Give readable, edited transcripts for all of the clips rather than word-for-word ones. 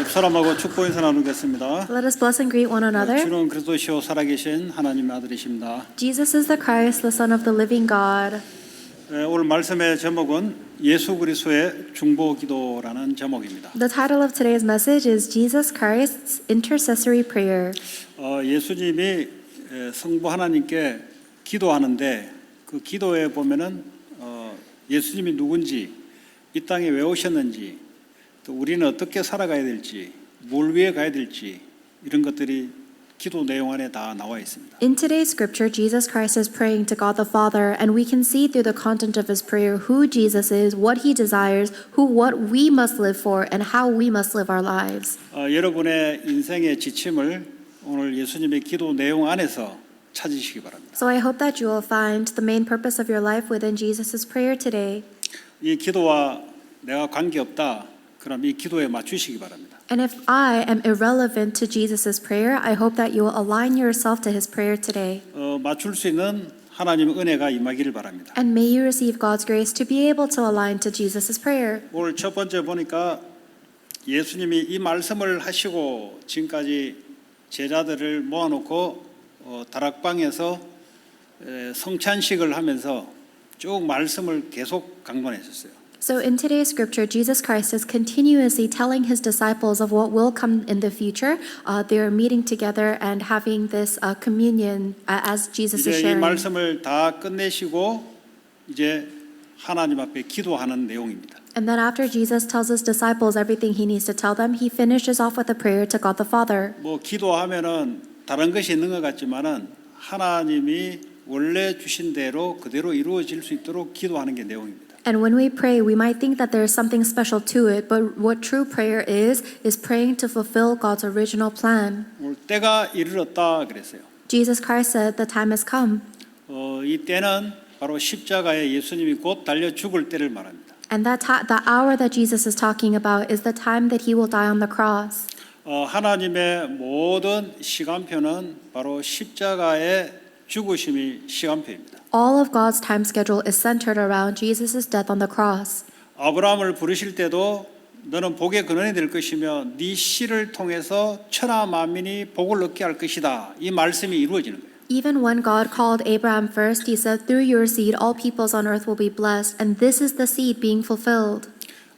사람하고 축복 인사 나누겠습니다. Let us bless and greet one another. 주는 그리스도시요 살아계신 하나님의 아들이십니다. Jesus is the Christ, the Son of the living God. 오늘 말씀의 제목은 예수 그리스도의 중보기도라는 제목입니다. The title of today's message is Jesus Christ's Intercessory Prayer. 예수님이 성부 하나님께 기도하는데 그 기도에 보면은 예수님이 누군지, 이 땅에 왜 오셨는지, 또 우리는 어떻게 살아가야 될지, 뭘 위해 가야 될지 이런 것들이 기도 내용 안에 다 나와 있습니다. In today's scripture, Jesus Christ is praying to God the Father, and we can see through the content of his prayer who Jesus is, what he desires, what we must live for, and how we must live our lives. 여러분의 인생의 지침을 오늘 예수님의 기도 내용 안에서 찾으시기 바랍니다. So I hope that you will find the main purpose of your life within Jesus' prayer today. 이 기도와 내가 관계없다. 그럼 이 기도에 맞추시기 바랍니다. And if I am irrelevant to Jesus' prayer, I hope that you will align yourself to his prayer today. 맞출 수 있는 하나님의 은혜가 임하기를 바랍니다. And may you receive God's grace to be able to align to Jesus' prayer. 오늘 첫 번째 보니까 예수님이 이 말씀을 하시고 지금까지 제자들을 모아놓고 다락방에서 성찬식을 하면서 쭉 말씀을 계속 강론했었어요. So in today's scripture, Jesus Christ is continuously telling his disciples of what will come in the future. They are meeting together and having this communion as Jesus is 이제 이 sharing. 말씀을 다 끝내시고 이제 하나님 앞에 기도하는 내용입니다. And then after Jesus tells his disciples everything he needs to tell them, he finishes off with a prayer to God the Father. 뭐 기도하면은 다른 것이 있는 것 같지만은 하나님이 원래 주신 대로 그대로 이루어질 수 있도록 기도하는 게 내용입니다. And when we pray, we might think that there's something special to it, but what true prayer is praying to fulfill God's original plan. 오늘 때가 이르렀다 그랬어요. Jesus Christ said the time has come. 이 때는 바로 십자가에 예수님이 곧 달려 죽을 때를 말합니다. And the hour that Jesus is talking about is the time that he will die on the cross. 하나님의 모든 시간표는 바로 십자가의 죽으심이 시간표입니다. All of God's time schedule is centered around Jesus' death on the cross. 아브라함을 부르실 때도 너는 복의 근원이 될 것이며 네 씨를 통해서 천하 만민이 복을 얻게 할 것이다. 이 말씀이 이루어지는 거예요. Even when God called Abraham first, he said, through your seed, all peoples on earth will be blessed. And this is the seed being fulfilled.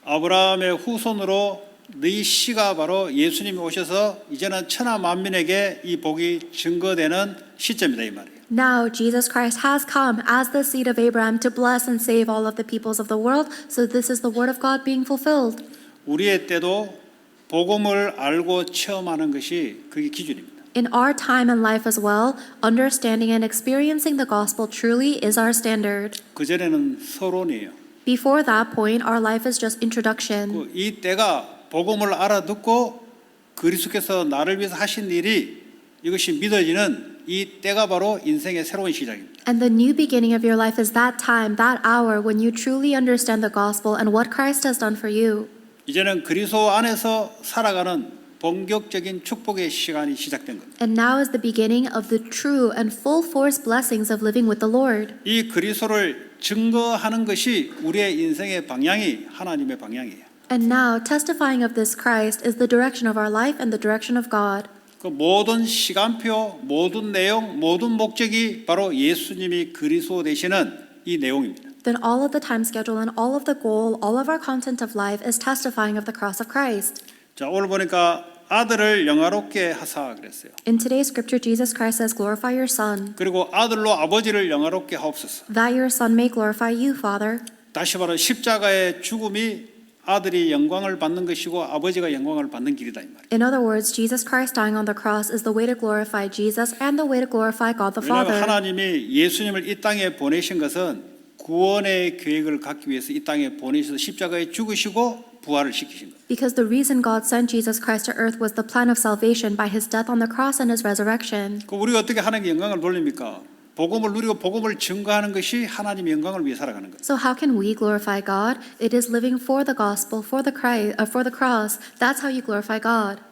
아브라함의 후손으로 네 씨가 바로 예수님이 오셔서 이제는 천하 만민에게 이 복이 증거되는 시점이다 이 말이에요. Now Jesus Christ has come as the seed of Abraham to bless and save all of the peoples of the world. So this is the word of God being fulfilled. 우리의 때도 복음을 알고 체험하는 것이 그게 기준입니다. In our time and life as well, understanding and experiencing the gospel truly is our standard. 그전에는 서론이에요. Before that point, our life is just introduction. 이 때가 복음을 알아듣고 그리스도께서 나를 위해서 하신 일이 이것이 믿어지는 이 때가 바로 인생의 새로운 시작입니다. And the new beginning of your life is that time, that hour when you truly understand the gospel and what Christ has done for you. 이제는 그리스도 안에서 살아가는 본격적인 축복의 시간이 시작된 겁니다. And now is the beginning of the true and full force blessings of living with the Lord. 이 그리스도를 증거하는 것이 우리의 인생의 방향이 하나님의 방향이에요. And now testifying of this Christ is the direction of our life and the direction of God. 그 모든 시간표, 모든 내용, 모든 목적이 바로 예수님이 그리스도 되시는 이 내용입니다. Then all of the time schedule and all of the goal, all of our content of life is testifying of the cross of Christ. 자, 오늘 보니까 아들을 영화롭게 하사 그랬어요. In today's scripture, Jesus Christ says, glorify your Son, 그리고 아들로 아버지를 영화롭게 하옵소서. that your Son may glorify you, Father. 다시 말해 십자가의 죽음이 아들이 영광을 받는 것이고 아버지가 영광을 받는 길이다 이 말이에요. In other words, Jesus Christ dying on the cross is the way to glorify Jesus and the way to glorify God the 왜냐하면 Father. 하나님이 예수님을 이 땅에 보내신 것은 구원의 계획을 갖기 위해서 이 땅에 보내셔서 십자가에 죽으시고 부활을 시키신 거예요. Because the reason God sent Jesus Christ to earth was the plan of salvation by his death on the cross and his resurrection. 그 우리가 어떻게 하나님께 영광을 돌립니까? 복음을 누리고 복음을 증거하는 것이 하나님의 영광을 위해 살아가는 거예요. So how can we glorify God? It is living for the gospel, for the cross. That's how you glorify God.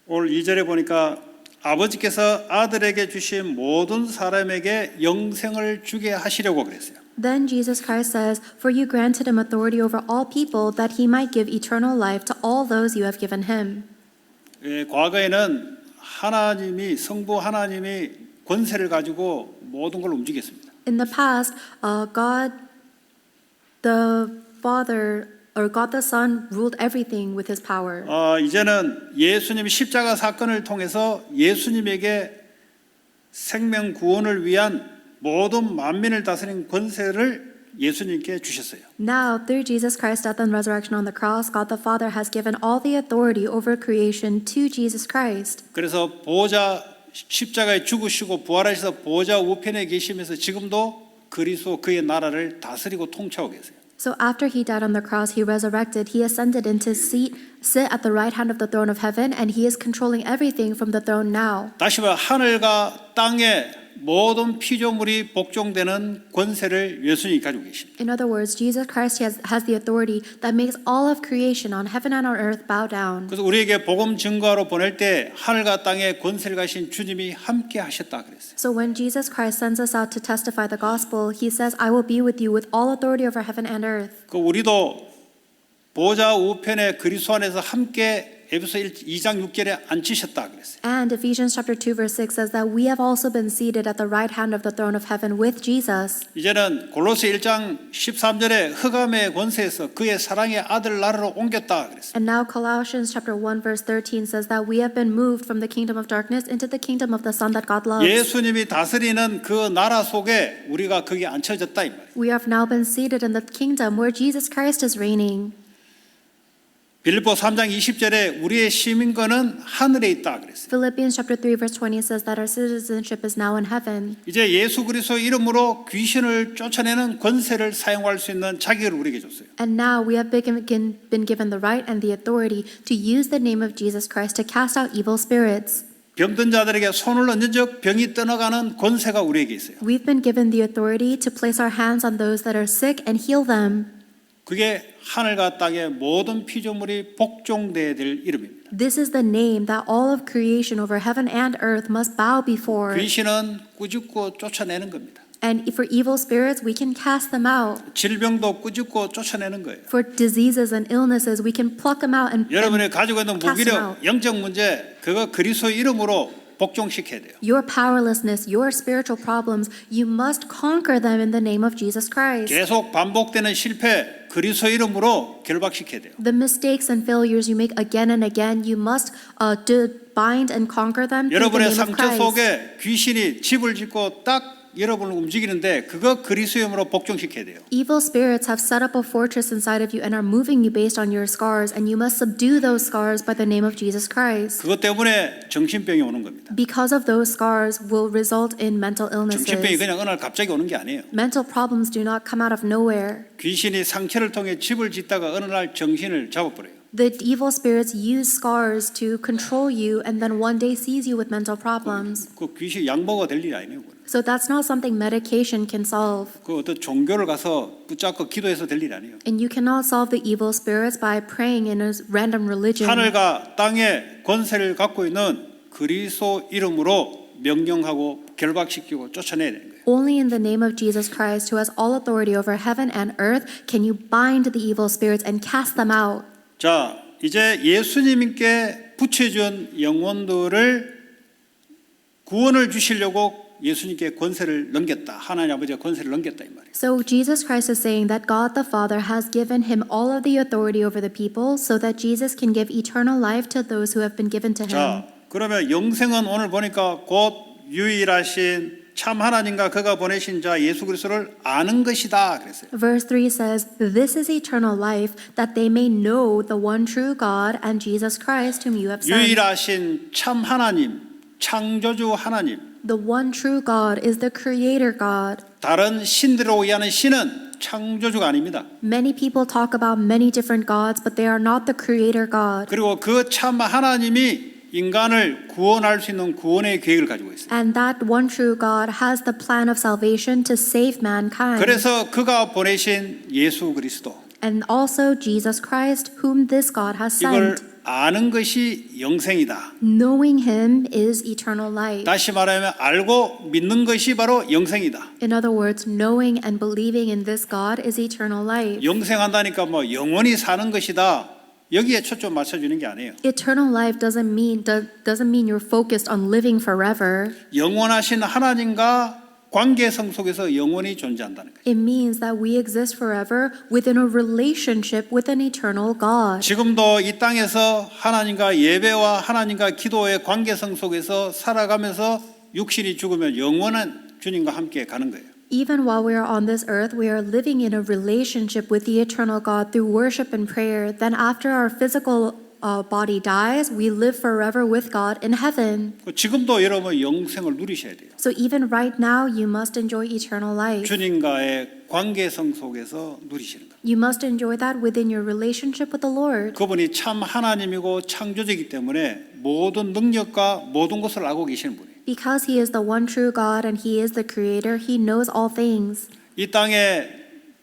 오늘 2절에 보니까 아버지께서 아들에게 주신 모든 사람에게 영생을 주게 하시려고 그랬어요. Then Jesus Christ says, "For you granted him authority over all people, that he might give eternal life to all those you have given him." 과거에는 하나님이 성부 하나님이 권세를 가지고 모든 걸 움직였습니다. In the past, God the Father or God the Son ruled everything with his power. 이제는 예수님 십자가 사건을 통해서 예수님에게 생명 구원을 위한 모든 만민을 다스리는 권세를 예수님께 주셨어요. Now, through Jesus Christ's death and resurrection on the cross, God the Father has given all the authority over creation to Jesus Christ. 그래서 보좌 십자가에 죽으시고 부활하셔서 보좌 우편에 계시면서 지금도 그리스도 그의 나라를 다스리고 통치하고 계세요. So after he died on the cross, he resurrected, he ascended into sit at the right hand of the throne of heaven, and he is controlling everything from the throne now. 다시 말해 하늘과 땅의 모든 피조물이 복종되는 권세를 예수님이 가지고 계십니다. In other words, Jesus Christ has the authority that makes all of creation on heaven and on earth bow down. 그래서 우리에게 복음 증거하러 보낼 때 하늘과 땅의 권세를 가신 주님이 함께 하셨다 그랬어요. So when Jesus Christ sends us out to testify the gospel, he says, I will be with you with all authority over heaven and earth. 그 우리도 보좌 우편에 그리스도 안에서 함께 에베소 2장 6절에 앉히셨다 그랬어요. And Ephesians chapter 2 verse 6 says that we have also been seated at the right hand of the throne of heaven with Jesus. 이제는 골로새 1장 13절에 흑암의 권세에서 그의 사랑의 아들 나라로 옮겼다 그랬어요. And now Colossians chapter 1 verse 13 says that we have been moved from the kingdom of darkness into the kingdom of the Son that God loves. 예수님이 다스리는 그 나라 속에 우리가 거기 앉혀졌다 이 말이에요. We have now been seated in the kingdom where Jesus Christ is reigning. 빌립보 3장 20절에 우리의 시민권은 하늘에 있다 그랬어요. Philippians chapter 3 verse 20 says that our citizenship is now in heaven. 이제 예수 그리스도 이름으로 귀신을 쫓아내는 권세를 사용할 수 있는 자격을 우리에게 줬어요. And now we have been given the right and the authority to use the name of Jesus Christ to cast out evil spirits. 병든 자들에게 손을 얹은 적 병이 떠나가는 권세가 우리에게 있어요. We've been given the authority to place our hands on those that are sick and heal them. 그게 하늘과 땅의 모든 피조물이 복종돼야 될 이름입니다. This is the name that all of creation over heaven and earth must bow before. 귀신은 꾸짖고 쫓아내는 겁니다. And for evil spirits, we can cast them out. 질병도 꾸짖고 쫓아내는 거예요. For diseases and illnesses, we can pluck them out and 여러분이 가지고 있는 cast them 무기력, out. 영적 문제 그거 그리스도 이름으로 복종시켜야 돼요. Your powerlessness, your spiritual problems, you must conquer them in the name of Jesus Christ. 계속 반복되는 실패 그리스도 이름으로 결박시켜야 돼요. The mistakes and failures you make again and again, you must bind and conquer them through the 여러분의 name of 상처 Christ. 속에 귀신이 집을 짓고 딱 여러분을 움직이는데 그거 그리스도 이름으로 복종시켜야 돼요. Evil spirits have set up a fortress inside of you and are moving you based on your scars, and you must subdue those scars by the name of Jesus Christ. 그것 때문에 정신병이 오는 겁니다. Because of those scars will result in mental 정신병이 illnesses. 그냥 어느 날 갑자기 오는 게 아니에요. Mental problems do not come out of nowhere. 귀신이 상처를 통해 집을 짓다가 어느 날 정신을 잡아버려요. The evil spirits use scars to control you and then one day seize you with mental problems. 그 귀신 약먹어 될 일이 아니에요. 그거는. So that's not something medication can solve. 그 어떤 종교를 가서 붙잡고 기도해서 될 일이 아니에요. And you cannot solve the evil spirits by praying in a random religion. 하늘과 땅의 권세를 갖고 있는 그리스도 이름으로 명령하고 결박시키고 쫓아내야 되는 거예요. Only in the name of Jesus Christ, who has all authority over heaven and earth, can you bind the evil spirits and cast them out. 자, 이제 예수님께 붙여준 영혼들을 구원을 주시려고 예수님께 권세를 넘겼다. 하나님 아버지가 권세를 넘겼다 이 말이에요. So Jesus Christ is saying that God the Father has given him all of the authority over the people so that Jesus can give eternal life to those who have been given to him. 자, 그러면 영생은 오늘 보니까 곧 유일하신 참 하나님과 그가 보내신 자 예수 그리스도를 아는 것이다 그랬어요. Verse 3 says, "This is eternal life, that they may know the one true God and Jesus Christ whom you have sent." 유일하신 참 하나님, 창조주 하나님. The one true God is the creator God. 다른 신들을 오해하는 신은 창조주가 아닙니다. Many people talk about many different gods, but they are not the creator God. 그리고 그 참 하나님이 인간을 구원할 수 있는 구원의 계획을 가지고 있어요. And that one true God has the plan of salvation to save mankind. 그래서 그가 보내신 예수 그리스도 And also Jesus Christ, whom this God has 이걸 sent. 아는 것이 영생이다. Knowing him is eternal life. 다시 말하면 알고 믿는 것이 바로 영생이다. In other words, knowing and believing in this God is eternal life. 영생한다니까 뭐 영원히 사는 것이다. 여기에 초점 맞춰주는 게 아니에요. Eternal life doesn't mean you're focused on living forever. 영원하신 하나님과 관계성 속에서 영원히 존재한다는 거예요. It means that we exist forever within a relationship with an eternal God. 지금도 이 땅에서 하나님과 예배와 하나님과 기도의 관계성 속에서 살아가면서 육신이 죽으면 영원한 주님과 함께 가는 거예요. Even while we are on this earth, we are living in a relationship with the eternal God through worship and prayer. Then after our physical body dies, we live forever with God in heaven. 지금도 여러분 영생을 누리셔야 돼요. So even right now, you must enjoy eternal life. 주님과의 관계성 속에서 누리시는 거예요. You must enjoy that within your relationship with the Lord. 그분이 참 하나님이고 창조주이기 때문에 모든 능력과 모든 것을 알고 계시는 분이에요. Because He is the one true God and He is the Creator, He knows all things. 이 땅에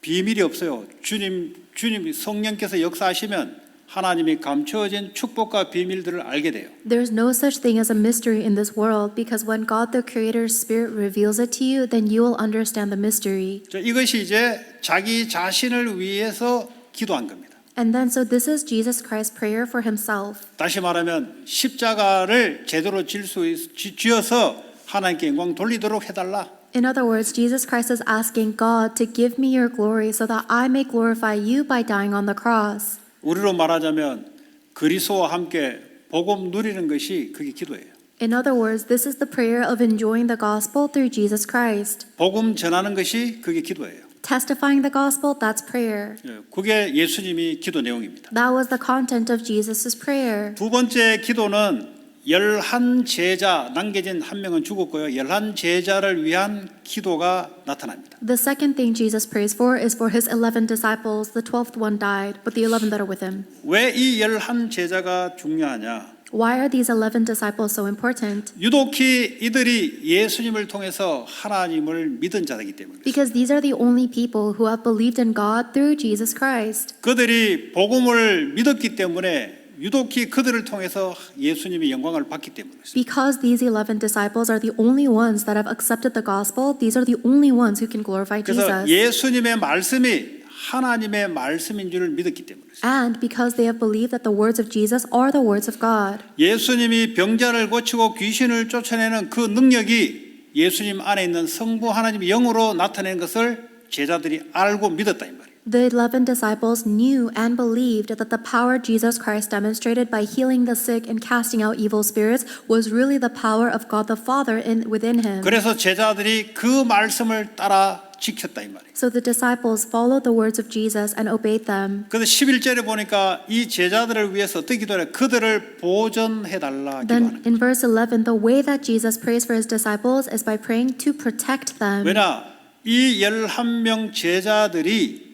비밀이 없어요. 주님 성령께서 역사하시면 하나님이 감추어진 축복과 비밀들을 알게 돼요. There's no such thing as a mystery in this world because when God the Creator's Spirit reveals it to you, then you will understand the mystery. 이것이 이제 자기 자신을 위해서 기도한 겁니다. And then so this is Jesus Christ's prayer for Himself. 다시 말하면 십자가를 제대로 지어서 하나님께 영광 돌리도록 해달라. In other words, Jesus Christ is asking God to give me your glory so that I may glorify you by dying on the cross. 우리로 말하자면 그리스도와 함께 복음 누리는 것이 그게 기도예요. In other words, this is the prayer of enjoying the gospel through Jesus Christ. 복음 전하는 것이 그게 기도예요. Testifying the gospel, that's prayer. 그게 예수님이 기도 내용입니다. That was the content of Jesus' prayer. 두 번째 기도는 11 제자 남겨진 한 명은 죽었고요. 11 제자를 위한 기도가 나타납니다. The second thing Jesus prays for is for His 11 disciples. The 12th one died, but the 11 that are with Him. 왜 이 11 제자가 중요하냐? Why are these 11 disciples so important? 유독히 이들이 예수님을 통해서 하나님을 믿은 자이기 때문에 Because these are the only people who have believed in God through Jesus Christ. 그들이 복음을 믿었기 때문에 유독히 그들을 통해서 예수님이 영광을 받기 때문이죠. Because these 11 disciples are the only ones that have accepted the gospel, these are the only ones who can glorify 그래서 Jesus. 예수님의 말씀이 하나님의 말씀인 줄을 믿었기 때문이죠. And because they have believed that the words of Jesus are the words of God. 예수님이 병자를 고치고 귀신을 쫓아내는 그 능력이 예수님 안에 있는 성부 하나님의 영으로 나타낸 것을 제자들이 알고 믿었다 이 말이에요. The 11 disciples knew and believed that the power Jesus Christ demonstrated by healing the sick and casting out evil spirits was really the power of God the Father within Him. 그래서 제자들이 그 말씀을 따라 지켰다 이 말이에요. So the disciples followed the words of Jesus and obeyed them. 그래서 11절에 보니까 이 제자들을 위해서 어떻게 기도해? 그들을 보존해달라 Then 기도하는 거예요. in verse 11, the way that Jesus prays for His disciples is by praying to protect them. 왜냐? 이 11명 제자들이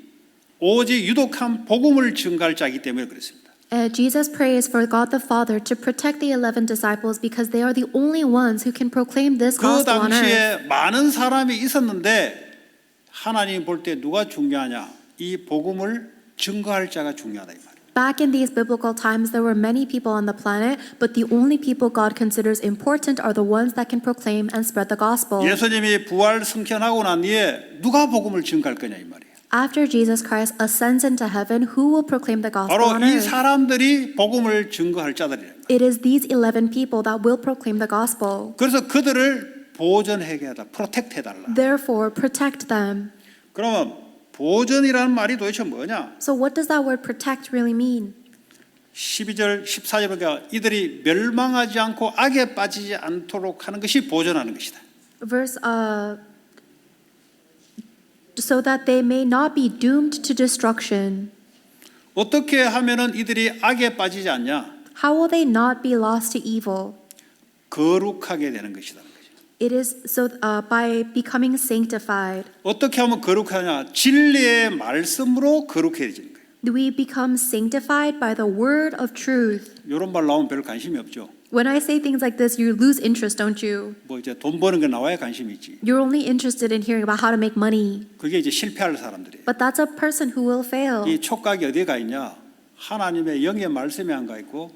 오직 유독한 복음을 증가할 자이기 때문에 그렇습니다. Jesus prays for God the Father to protect the 11 disciples because they are the only ones who can proclaim this 그 gospel on earth. 당시에 많은 사람이 있었는데 하나님 볼 때 누가 중요하냐? 이 복음을 증거할 자가 중요하다 이 말이에요. Back in these biblical times, there were many people on the planet, but the only people God considers important are the ones that can proclaim and spread the gospel. 예수님이 부활 승천하고 난 뒤에 누가 복음을 증거할 거냐 이 말이에요. After Jesus Christ ascends into heaven, who will proclaim the gospel 바로 on 이 earth? 사람들이 복음을 증거할 자들이에요. It is these 11 people that will proclaim the gospel. 그래서 그들을 보존하게 하다, 프로텍트 해달라. Therefore, protect them. 그러면 보존이라는 말이 도대체 뭐냐? So what does that word protect really mean? 12절, 14절 보니까 이들이 멸망하지 않고 악에 빠지지 않도록 하는 것이 보존하는 것이다. Verse so that they may not be doomed to destruction. 어떻게 하면은 이들이 악에 빠지지 않냐? How will they not be lost to evil? 거룩하게 되는 것이다. It is so by becoming sanctified. 어떻게 하면 거룩하냐? 진리의 말씀으로 거룩해지는 거예요. We become sanctified by the word of truth. 이런 말 나오면 별 관심이 없죠. When I say things like this, you lose interest, don't you? 뭐 이제 돈 버는 게 나와야 관심이 있지. You're only interested in hearing about how to make money. 그게 이제 실패할 사람들이에요. But that's a person who will fail. 이 촉각이 어디에 가 있냐? 하나님의 영의 말씀에 안 가 있고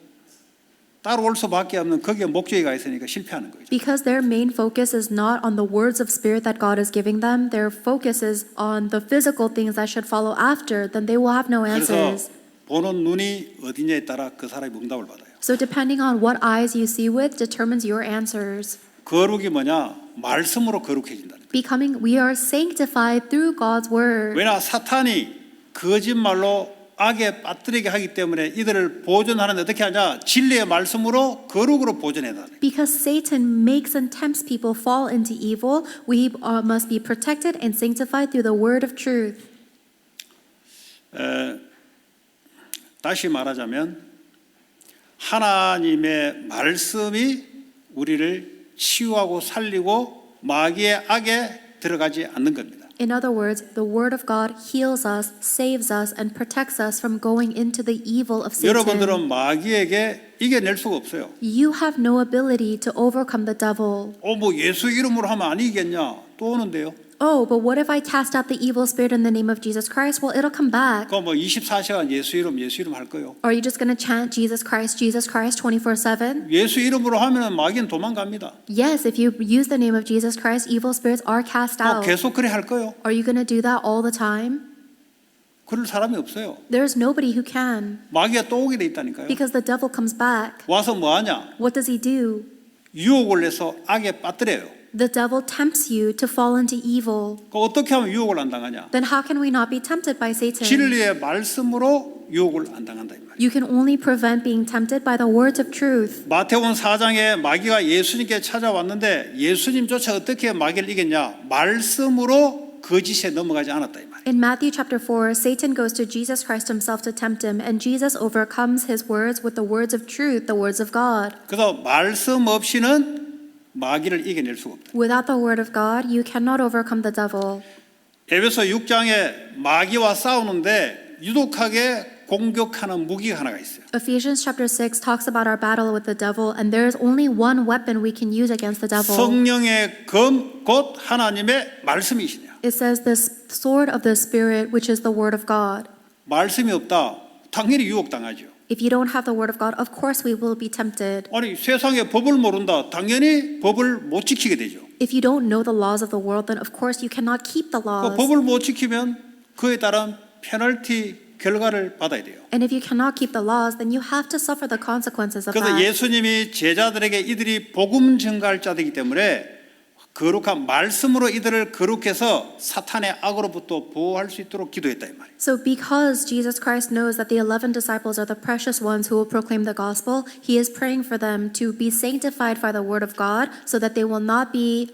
따라올 수밖에 없는 거기에 목적이 가 있으니까 실패하는 거죠. Because their main focus is not on the words of spirit that God is giving them, their focus is on the physical things that should follow after, then they will have no 그래서 answers. 보는 눈이 어디냐에 따라 그 사람이 응답을 받아요. So depending on what eyes you see with determines your answers. 거룩이 뭐냐? 말씀으로 거룩해진다는 거예요. We are sanctified through God's word. 왜냐? 사탄이 거짓말로 악에 빠뜨리게 하기 때문에 이들을 보존하는데 어떻게 하냐? 진리의 말씀으로 거룩으로 보존해야 돼. Because Satan makes and tempts people fall into evil, we must be protected and sanctified through the word of truth. 다시 말하자면 하나님의 말씀이 우리를 치유하고 살리고 마귀의 악에 들어가지 않는 겁니다. In other words, the word of God heals us, saves us, and protects us from going into the evil of Satan. 여러분들은 마귀에게 이겨낼 수가 없어요. You have no ability to overcome the devil. 뭐 예수 이름으로 하면 안 이기겠냐? 또 오는데요. Oh, but what if I cast out the evil spirit in the name of Jesus Christ? Well, it'll come back. 뭐 24시간 예수 이름 할 거요. Are you just going to chant Jesus Christ 24/7? 예수 이름으로 하면 마귀는 도망갑니다. Yes, if you use the name of Jesus Christ, evil spirits are cast out. 계속 그래 할 거요. Are you going to do that all the time? 그럴 사람이 없어요. There's nobody who can. 마귀가 또 오게 돼 있다니까요. Because the devil comes back. 와서 뭐 하냐? What does he do? 유혹을 해서 악에 빠뜨려요. The devil tempts you to fall into evil. 어떻게 하면 유혹을 안 당하냐? Then how can we not be tempted by Satan? 진리의 말씀으로 유혹을 안 당한다 이 말이에요. You can only prevent being tempted by the words of truth. 마태복음 4장에 마귀가 예수님께 찾아왔는데 예수님조차 어떻게 마귀를 이겼냐? 말씀으로 거짓에 넘어가지 않았다 이 말이에요. In Matthew chapter 4, Satan goes to Jesus Christ himself to tempt him, and Jesus overcomes his words with the words of truth, the words of God. 그래서 말씀 없이는 마귀를 이겨낼 수가 없다. Without the word of God, you cannot overcome the devil. 에베소 6장에 마귀와 싸우는데 유독하게 공격하는 무기가 하나가 있어요. Ephesians chapter 6 talks about our battle with the devil, and there is only one weapon we can use against the devil. 성령의 검 곧 하나님의 말씀이시냐. It says the sword of the Spirit, which is the word of God. 말씀이 없다. 당연히 유혹당하죠. If you don't have the word of God, of course we will be tempted. 아니 세상의 법을 모른다. 당연히 법을 못 지키게 되죠. If you don't know the laws of the world, then of course you cannot keep the 그 laws. 법을 못 지키면 그에 따른 페널티 결과를 받아야 돼요. And if you cannot keep the laws, then you have to suffer the consequences of 그래서 that. 예수님이 제자들에게 이들이 복음 전가할 자들이기 때문에 거룩한 말씀으로 이들을 거룩해서 사탄의 악으로부터 보호할 수 있도록 기도했다 이 말이에요. So because Jesus Christ knows that the 11 disciples are the precious ones who will proclaim the gospel, he is praying for them to be sanctified by the word of God so that they will not be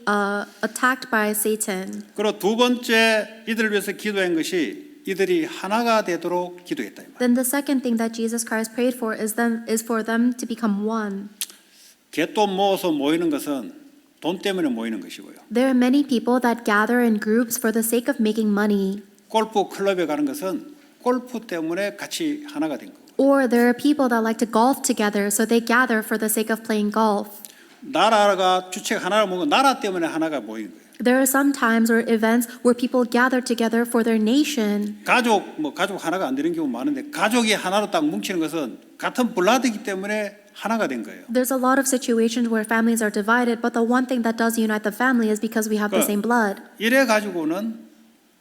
attacked by Satan. 그리고 두 번째 이들을 위해서 기도한 것이 이들이 하나가 되도록 기도했다 이 말이에요. Then the second thing that Jesus Christ prayed for is for them to become one. 갯돈 모아서 모이는 것은 돈 때문에 모이는 것이고요. There are many people that gather in groups for the sake of making money. 골프 클럽에 가는 것은 골프 때문에 같이 하나가 된 거고. Or there are people that like to golf together, so they gather for the sake of playing golf. 나라가 주책 하나를 모으고 나라 때문에 하나가 모이는 거예요. There are some times or events where people gather together for their nation. 가족 하나가 안 되는 경우 많은데 가족이 하나로 딱 뭉치는 것은 같은 블라드이기 때문에 하나가 된 거예요. There's a lot of situations where families are divided, but the one thing that does unite the family is because we have the same blood. 이래 가지고는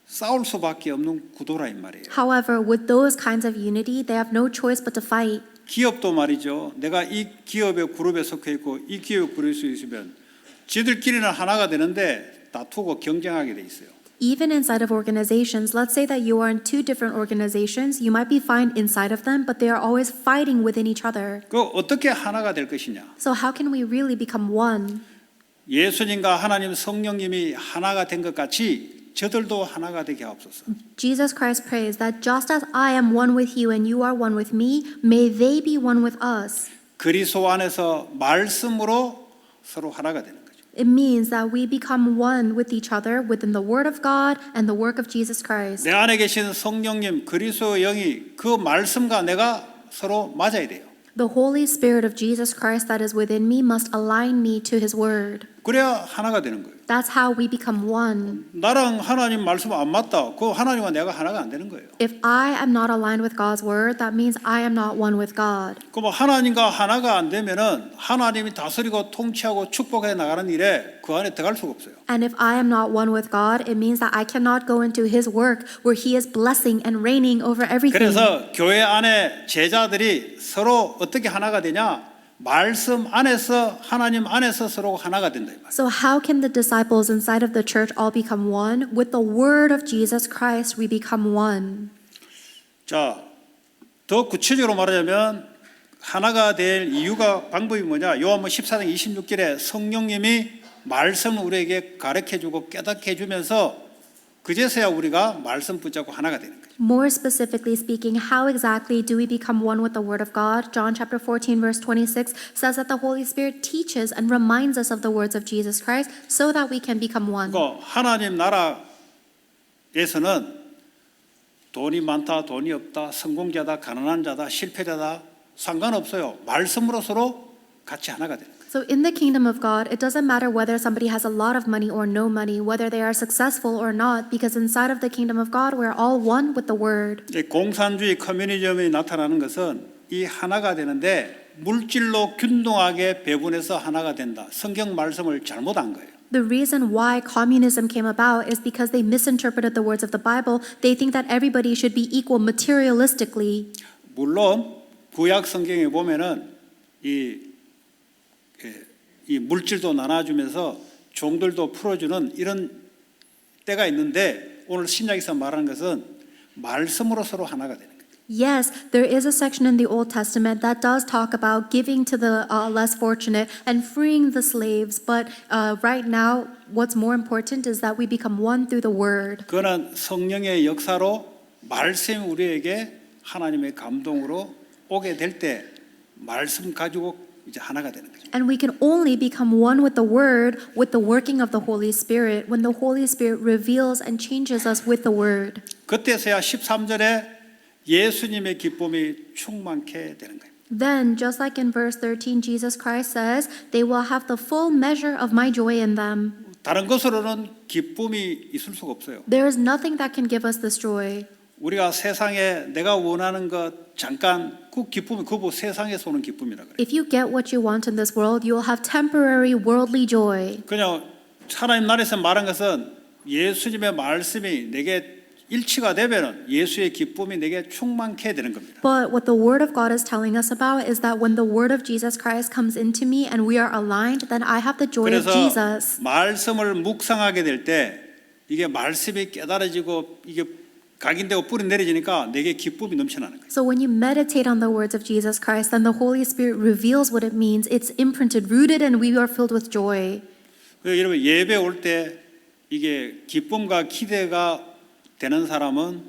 싸울 수밖에 없는 구도라 이 말이에요. However, with those kinds of unity, they have no choice but to fight. 기업도 말이죠. 내가 이 기업의 그룹에 속해 있고 이 기업의 그룹에 있으면 지들끼리는 하나가 되는데 다투고 경쟁하게 돼 있어요. Even inside of organizations, let's say that you are in two different organizations, you might be fine inside of them, but they are always fighting within each other. 그 어떻게 하나가 될 것이냐? So how can we really become one? 예수님과 하나님 성령님이 하나가 된 것 같이 저들도 하나가 되게 하옵소서. Jesus Christ prays that just as I am one with you and you are one with me, may they be one with us. 그리스도 안에서 말씀으로 서로 하나가 되는 거죠. It means that we become one with each other within the Word of God and the work of Jesus Christ. 내 안에 계신 성령님 그리스도의 영이 그 말씀과 내가 서로 맞아야 돼요. The Holy Spirit of Jesus Christ that is within me must align me to His Word. 그래야 하나가 되는 거예요. That's how we become one. 나랑 하나님 말씀 안 맞다. 그 하나님과 내가 하나가 안 되는 거예요. If I am not aligned with God's word, that means I am not one with God. 그럼 하나님과 하나가 안 되면은 하나님이 다스리고 통치하고 축복해 나가는 일에 그 안에 들어갈 수가 없어요. And if I am not one with God, it means that I cannot go into His work where He is blessing and reigning over everything. 그래서 교회 안에 제자들이 서로 어떻게 하나가 되냐? 말씀 안에서 하나님 안에서 서로 하나가 된다 이 말이에요. So how can the disciples inside of the church all become one? With the word of Jesus Christ, we become one. 자, 더 구체적으로 말하자면 하나가 될 이유가 방법이 뭐냐? 요한복음 14장 26절에 성령님이 말씀을 우리에게 가르쳐주고 깨닫게 해주면서 그제서야 우리가 말씀 붙잡고 하나가 되는 거예요. More specifically speaking, how exactly do we become one with the word of God? John chapter 14 verse 26 says that the Holy Spirit teaches and reminds us of the words of Jesus Christ so that we can become one. 그러니까 하나님 나라에서는 돈이 많다, 돈이 없다, 성공자다, 가난한 자다, 실패자다 상관없어요. 말씀으로 서로 같이 하나가 되는 거예요. So in the kingdom of God, it doesn't matter whether somebody has a lot of money or no money, whether they are successful or not, because inside of the kingdom of God, we're all one with the word. 공산주의 커뮤니즘이 나타나는 것은 이 하나가 되는데 물질로 균등하게 배분해서 하나가 된다. 성경 말씀을 잘못한 거예요. The reason why communism came about is because they misinterpreted the words of the Bible. They think that everybody should be equal materialistically. 물론 구약 성경에 보면은 이 물질도 나눠주면서 종들도 풀어주는 이런 때가 있는데 오늘 신약에서 말하는 것은 말씀으로 서로 하나가 되는 거예요. Yes, there is a section in the Old Testament that does talk about giving to the less fortunate and freeing the slaves. But right now, what's more important is that we become one through the Word. 그거는 성령의 역사로 말씀이 우리에게 하나님의 감동으로 오게 될 때 말씀 가지고 이제 하나가 되는 거죠. And we can only become one with the Word with the working of the Holy Spirit when the Holy Spirit reveals and changes us with the Word. 그때서야 13절에 예수님의 기쁨이 충만케 되는 거예요. Then, just like in verse 13, Jesus Christ says, they will have the full measure of my joy in them. 다른 것으로는 기쁨이 있을 수가 없어요. There is nothing that can give us this joy. 우리가 세상에 내가 원하는 것 잠깐 그 기쁨이 그거 세상에서 오는 기쁨이라 그래요. If you get what you want in this world, you will have temporary worldly joy. 그냥 하나님 나라에서 말한 것은 예수님의 말씀이 내게 일치가 되면은 예수의 기쁨이 내게 충만케 되는 겁니다. But what the Word of God is telling us about is that when the Word of Jesus Christ comes into me and we are aligned, then I have the joy of 그래서 Jesus. 말씀을 묵상하게 될 때 이게 말씀이 깨달아지고 이게 각인되고 뿌리 내려지니까 내게 기쁨이 넘쳐나는 거예요. So when you meditate on the words of Jesus Christ, then the Holy Spirit reveals what it means. It's imprinted, rooted, and we are filled with joy. 여러분 예배 올 때 이게 기쁨과 기대가 되는 사람은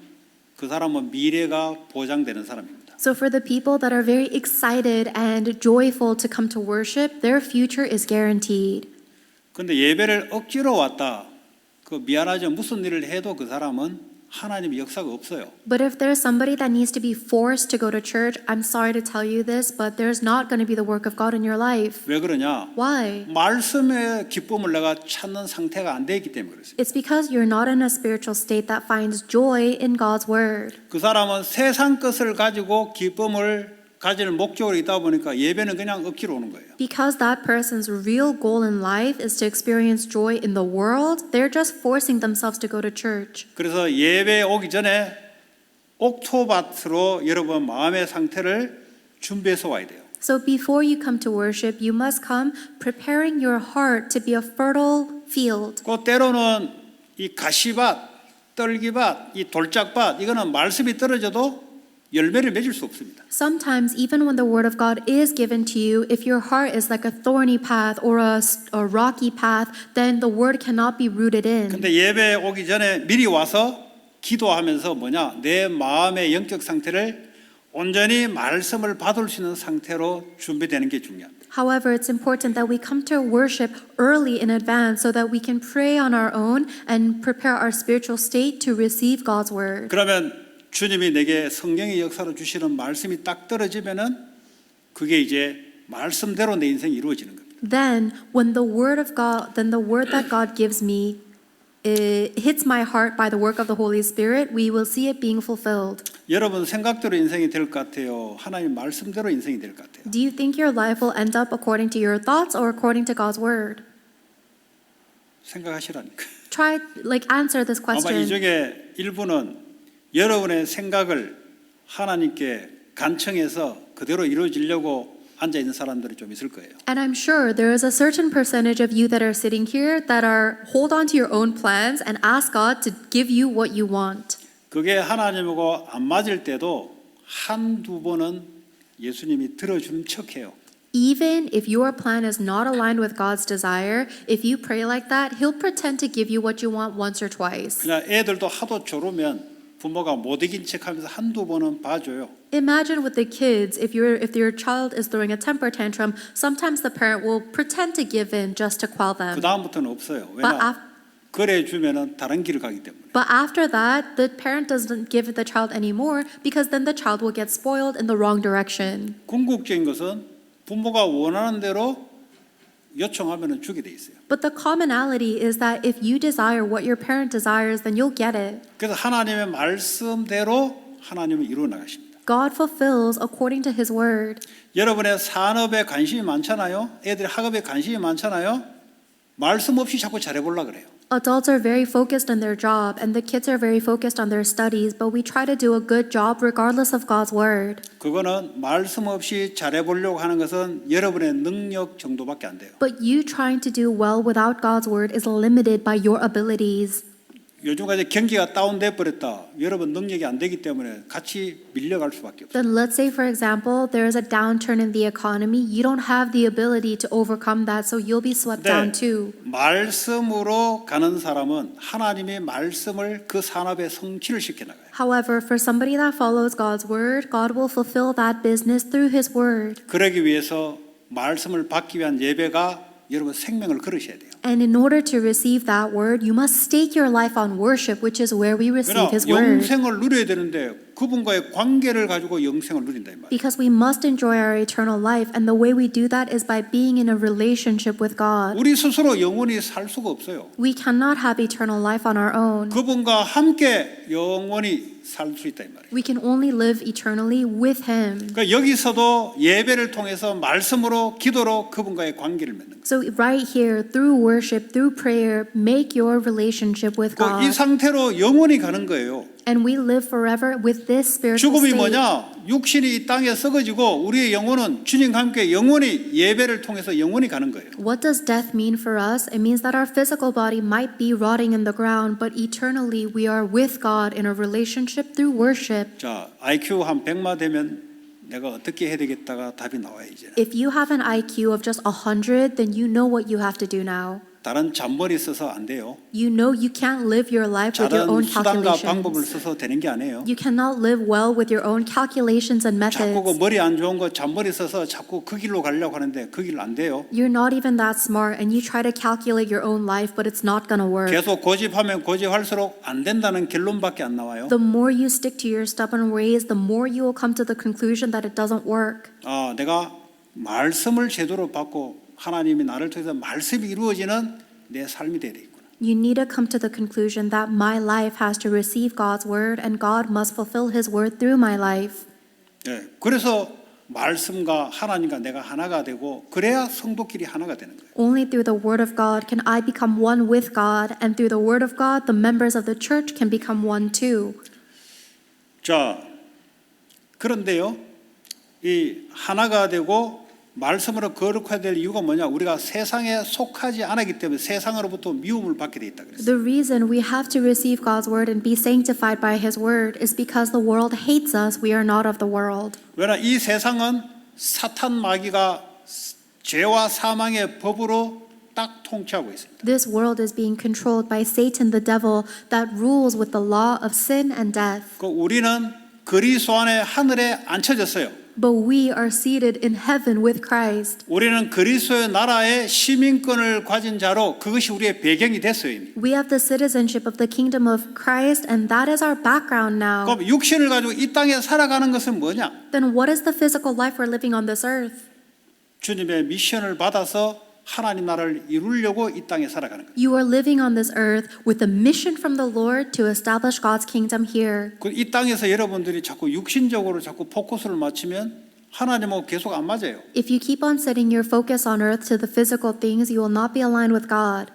그 사람은 미래가 보장되는 사람입니다. So for the people that are very excited and joyful to come to worship, their future is guaranteed. 그런데 예배를 억지로 왔다. 그 미안하죠. 무슨 일을 해도 그 사람은 하나님의 역사가 없어요. But if there's somebody that needs to be forced to go to church, I'm sorry to tell you this, but there's not going to be the work of God in your life. 왜 그러냐? Why? 말씀의 기쁨을 내가 찾는 상태가 안 되기 때문에 그렇습니다. It's because you're not in a spiritual state that finds joy in God's word. 그 사람은 세상 것을 가지고 기쁨을 가질 목적으로 있다 보니까 예배는 그냥 억지로 오는 거예요. Because that person's real goal in life is to experience joy in the world, they're just forcing themselves to go to church. 그래서 예배 오기 전에 옥토밭으로 여러분 마음의 상태를 준비해서 와야 돼요. So before you come to worship, you must come preparing your heart to be a fertile field. 그 때로는 이 가시밭, 떨기밭, 이 돌짝밭 이거는 말씀이 떨어져도 열매를 맺을 수 없습니다. Sometimes, even when the word of God is given to you, if your heart is like a thorny path or a rocky path, then the word cannot be rooted in. 근데 예배 오기 전에 미리 와서 기도하면서 뭐냐? 내 마음의 영적 상태를 온전히 말씀을 받을 수 있는 상태로 준비되는 게 중요합니다. However, it's important that we come to worship early in advance so that we can pray on our own and prepare our spiritual state to receive God's word. 그러면 주님이 내게 성령의 역사로 주시는 말씀이 딱 떨어지면은 그게 이제 말씀대로 내 인생이 이루어지는 겁니다. Then when the word that God gives me it hits my heart by the work of the Holy Spirit, we will see it being fulfilled. 여러분 생각대로 인생이 될 것 같아요? 하나님 말씀대로 인생이 될 것 같아요? Do you think your life will end up according to your thoughts or according to God's word? 생각하시라니까. Try, answer this 아마 이 question. 중에 일부는 여러분의 생각을 하나님께 간청해서 그대로 이루어지려고 앉아 있는 사람들이 좀 있을 거예요. And I'm sure there is a certain percentage of you that are sitting here that hold on to your own plans and ask God to give you what you want. 그게 하나님하고 안 맞을 때도 한두 번은 예수님이 들어주는 척해요. Even if your plan is not aligned with God's desire, if you pray like that, He'll pretend to give you what you want once or twice. 그냥 애들도 하도 졸으면 부모가 못 이긴 척하면서 한두 번은 봐줘요. Imagine with the kids, if your child is throwing a temper tantrum, sometimes the parent will pretend to give in just to quell 그 them. 다음부터는 없어요. But, 왜냐? af- 그래 주면은 다른 길을 가기 때문에. but after that, the parent doesn't give the child anymore because then the child will get spoiled in the wrong direction. 궁극적인 것은 부모가 원하는 대로 요청하면은 주게 돼 있어요. But the commonality is that if you desire what your parent desires, then you'll get it. 그래서 하나님의 말씀대로 하나님은 이루어 나가십니다. God fulfills according to His word. 여러분의 산업에 관심이 많잖아요. 애들이 학업에 관심이 많잖아요. 말씀 없이 자꾸 잘해보려고 그래요. Adults are very focused on their job, and the kids are very focused on their studies, but we try to do a good job regardless of God's word. 그거는 말씀 없이 잘해보려고 하는 것은 여러분의 능력 정도밖에 안 돼요. But you trying to do well without God's word is limited by your abilities. 요즘까지 경기가 다운돼 버렸다. 여러분 능력이 안 되기 때문에 같이 밀려갈 수밖에 없어요. Then let's say, for example, there is a downturn in the economy. You don't have the ability to overcome that, so you'll be swept down too. 말씀으로 가는 사람은 하나님의 말씀을 그 산업에 성취를 시켜나가요. However, for somebody that follows God's word, God will fulfill that business through His word. 그러기 위해서 말씀을 받기 위한 예배가 여러분 생명을 걸으셔야 돼요. And in order to receive that word, you must stake your life on worship, which is where we receive His word. 영생을 누려야 되는데 그분과의 관계를 가지고 영생을 누린다 이 말이에요. Because we must enjoy our eternal life, and the way we do that is by being in a relationship with God. 우리 스스로 영원히 살 수가 없어요. We cannot have eternal life on our own. 그분과 함께 영원히 살 수 있다 이 말이에요. We can only live eternally with Him. 그러니까 여기서도 예배를 통해서 말씀으로 기도로 그분과의 관계를 맺는 거예요. So right here, through worship, through prayer, make your relationship with 이 God. 상태로 영원히 가는 거예요. And we live forever with this spiritual 죽음이 state. 뭐냐? 육신이 이 땅에 썩어지고 우리의 영혼은 주님과 함께 영원히 예배를 통해서 영원히 가는 거예요. What does death mean for us? It means that our physical body might be rotting in the ground, but eternally we are with God in a relationship through worship. 자, IQ 한 100마 되면 내가 어떻게 해야 되겠다가 답이 나와요 이제. If you have an IQ of just 100, then you know what you have to do now. 다른 잔머리 써서 안 돼요. You know you can't live your life with your 다른 own 수단과 방법을 calculations. 써서 되는 게 아니에요. You cannot live well with your own calculations and 자꾸 그 methods. 머리 안 좋은 거 잔머리 써서 자꾸 그 길로 가려고 하는데 그 길 안 돼요. You're not even that smart, and you try to calculate your own life, but it's not going to work. 계속 고집하면 고집할수록 안 된다는 결론밖에 안 나와요. The more you stick to your stubborn ways, the more you will come to the conclusion that it doesn't work. 아, 내가 말씀을 제대로 받고 하나님이 나를 통해서 말씀이 이루어지는 내 삶이 되야 되겠구나. You need to come to the conclusion that my life has to receive God's word, and God must fulfill His word through my life. 네, 그래서 말씀과 하나님과 내가 하나가 되고 그래야 성도끼리 하나가 되는 거예요. Only through the word of God can I become one with God, and through the word of God, the members of the church can become one too. 자, 그런데요, 이 하나가 되고 말씀으로 거룩해야 될 이유가 뭐냐? 우리가 세상에 속하지 않았기 때문에 세상으로부터 미움을 받게 돼 있다 그랬어요. The reason we have to receive God's word and be sanctified by His word is because the world hates us. We are not of the world. 왜냐? 이 세상은 사탄 마귀가 죄와 사망의 법으로 딱 통치하고 있습니다. This world is being controlled by Satan, the devil, that rules with the law of sin and death. 그 우리는 그리스도 안에 하늘에 앉혀졌어요. But we are seated in heaven with Christ. 우리는 그리스도의 나라의 시민권을 가진 자로 그것이 우리의 배경이 됐어요. 이미. We have the citizenship of the kingdom of Christ, and that is our background now. 그럼 육신을 가지고 이 땅에 살아가는 것은 뭐냐? Then what is the physical life we're living on this earth? 주님의 미션을 받아서 하나님 나라를 이루려고 이 땅에 살아가는 거예요. You are living on this earth with a mission from the Lord to establish God's kingdom here. 이 땅에서 여러분들이 자꾸 육신적으로 자꾸 포커스를 맞추면 하나님하고 계속 안 맞아요. If you keep on setting your focus on earth to the physical things, you will not be aligned with God.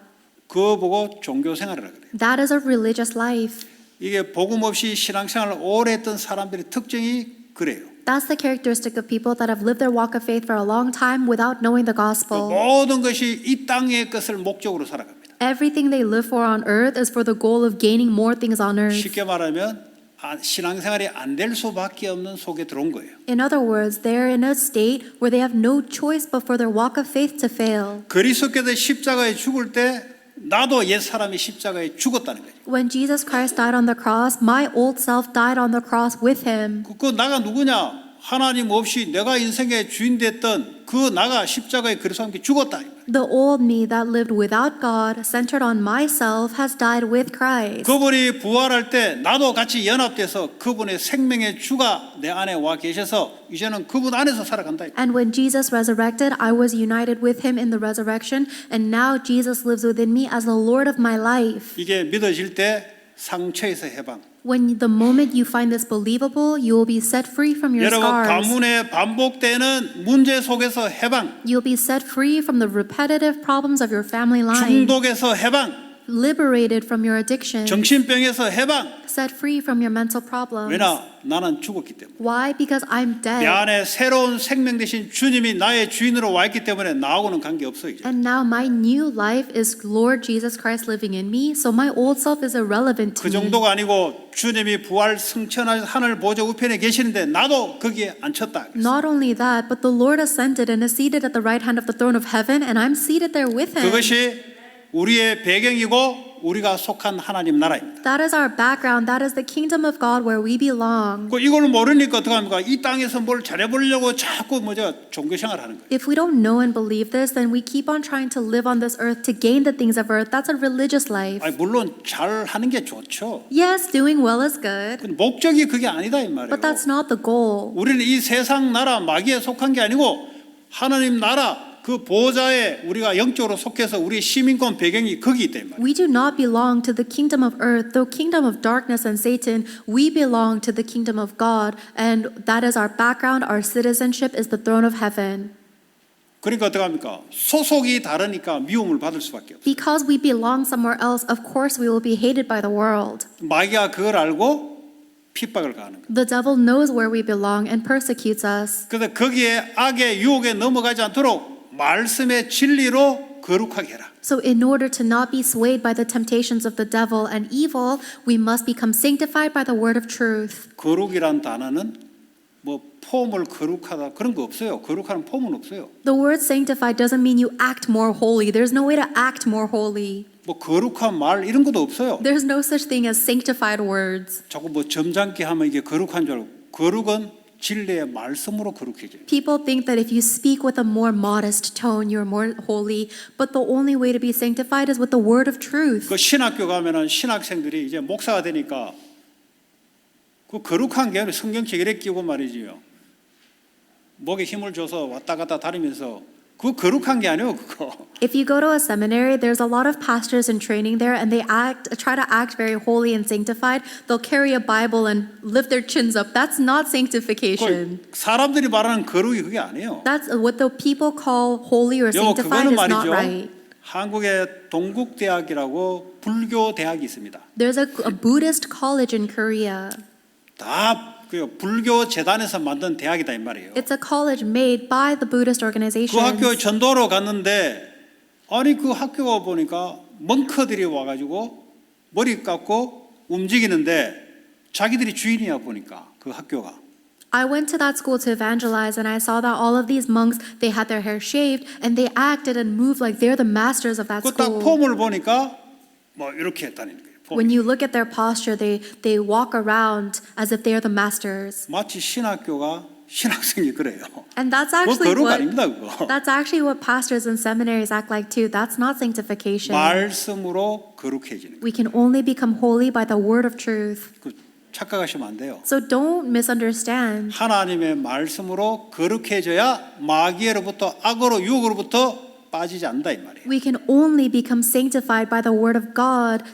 그거 보고 종교 생활이라 그래요. That is a religious life. 이게 복음 없이 신앙생활을 오래 했던 사람들의 특징이 그래요. That's the characteristic of people that have lived their walk of faith for a long time without knowing the gospel. 모든 것이 이 땅의 것을 목적으로 살아갑니다. Everything they live for on earth is for the goal of gaining more things on earth. 쉽게 말하면 신앙생활이 안 될 수밖에 없는 속에 들어온 거예요. In other words, they're in a state where they have no choice but for their walk of faith to fail. 그리스도께서 십자가에 죽을 때 나도 옛 사람이 십자가에 죽었다는 거죠. When Jesus Christ died on the cross, my old self died on the cross with him. 그 나가 누구냐? 하나님 없이 내가 인생의 주인 됐던 그 나가 십자가에 그리스도와 함께 죽었다. The old me that lived without God, centered on myself, has died with Christ. 그분이 부활할 때 나도 같이 연합돼서 그분의 생명의 주가 내 안에 와 계셔서 이제는 그분 안에서 살아간다. And when Jesus resurrected, I was united with him in the resurrection, and now Jesus lives within me as the Lord of my life. 이게 믿어질 때 상처에서 해방. When the moment you find this believable, you will be set free from your 여러분 scars. 가문에 반복되는 문제 속에서 해방, You'll be set free from the repetitive problems of your family line, 중독에서 해방, liberated from your addiction, 정신병에서 해방. set free from your mental problems. 왜냐? 나는 죽었기 때문에. Why? Because I'm 내 dead. 안에 새로운 생명 되신 주님이 나의 주인으로 와 있기 때문에 나하고는 관계없어 이제. And now my new life is Lord Jesus Christ living in me, so my old self is irrelevant 그 to me. 정도가 아니고 주님이 부활 승천하신 하늘 보좌 우편에 계시는데 나도 거기에 앉혔다. Not only that, but the Lord ascended and is seated at the right hand of the throne of heaven, and I'm seated there with him. 그것이 우리의 배경이고 우리가 속한 하나님 나라입니다. That is our background. That is the kingdom of God where we belong. 이걸 모르니까 어떻게 합니까? 이 땅에서 뭘 잘해보려고 자꾸 종교생활 하는 거예요. If we don't know and believe this, then we keep on trying to live on this earth to gain the things of earth. That's a religious life. 아니, 물론 잘하는 게 좋죠. Yes, doing well is good, 근데 목적이 그게 아니다 이 말이에요. but that's not the goal. 우리는 이 세상 나라 마귀에 속한 게 아니고 하나님 나라 그 보좌에 우리가 영적으로 속해서 우리 시민권 배경이 거기 있다 이 말이에요. We do not belong to the kingdom of earth, the kingdom of darkness and Satan. We belong to the kingdom of God, and that is our background. Our citizenship is the throne of heaven. 그러니까 어떻게 합니까? 소속이 다르니까 미움을 받을 수밖에 없어요. Because we belong somewhere else, of course we will be hated by the world. 마귀가 그걸 알고 핍박을 가하는 거예요. The devil knows where we belong and persecutes us. 그래서 거기에 악의 유혹에 넘어가지 않도록 말씀의 진리로 거룩하게 해라. So in order to not be swayed by the temptations of the devil and evil, we must become sanctified by the word of truth. 거룩이란 단어는 뭐 폼을 거룩하다 그런 거 없어요. 거룩하는 폼은 없어요. The word sanctified doesn't mean you act more holy. There's no way to act more holy. 뭐 거룩한 말 이런 것도 없어요. There's no such thing as sanctified words. 자꾸 뭐 점잖게 하면 이게 거룩한 줄 알고 거룩은 진리의 말씀으로 거룩해져요. People think that if you speak with a more modest tone, you're more holy. But the only way to be sanctified is with the word of truth. 그 신학교 가면은 신학생들이 이제 목사가 되니까 그 거룩한 게 성경책 이렇게 끼고 말이지요. 목에 힘을 줘서 왔다 갔다 다니면서 그 거룩한 게 아니에요, 그거. If you go to a seminary, there's a lot of pastors in training there, and they try to act very holy and sanctified. They'll carry a Bible and lift their chins up. That's not sanctification. 그 사람들이 말하는 거룩이 그게 아니에요. That's what the people call holy or 여보, sanctified 그거는 is not 말이죠. right. 한국에 동국대학이라고 불교 대학이 있습니다. There's a Buddhist college in Korea. 다 그 불교 재단에서 만든 대학이다 이 말이에요. It's a college made by the Buddhist 그 organizations. 학교 전도로 갔는데 아니 그 학교가 보니까 멍커들이 와가지고 머리 깎고 움직이는데 자기들이 주인이야 보니까 그 학교가. I went to that school to evangelize, and I saw that all of these monks, they had their hair shaved, and they acted and moved like they're the masters of that 그 딱 school. 폼을 보니까 뭐 이렇게 했다는 거예요. When you look at their posture, they walk around as if they are the masters. 마치 신학교가 신학생이 그래요. And that's 그거 actually 거룩 what 아닙니다 그거. that's actually what pastors and seminaries act like too. That's not sanctification. 말씀으로 거룩해지는 거예요. We can only become holy by the word of truth. 그 착각하시면 안 돼요. So don't misunderstand. 하나님의 말씀으로 거룩해져야 마귀로부터 악으로 유혹으로부터 빠지지 않는다 이 말이에요. We can only become sanctified by the word of God,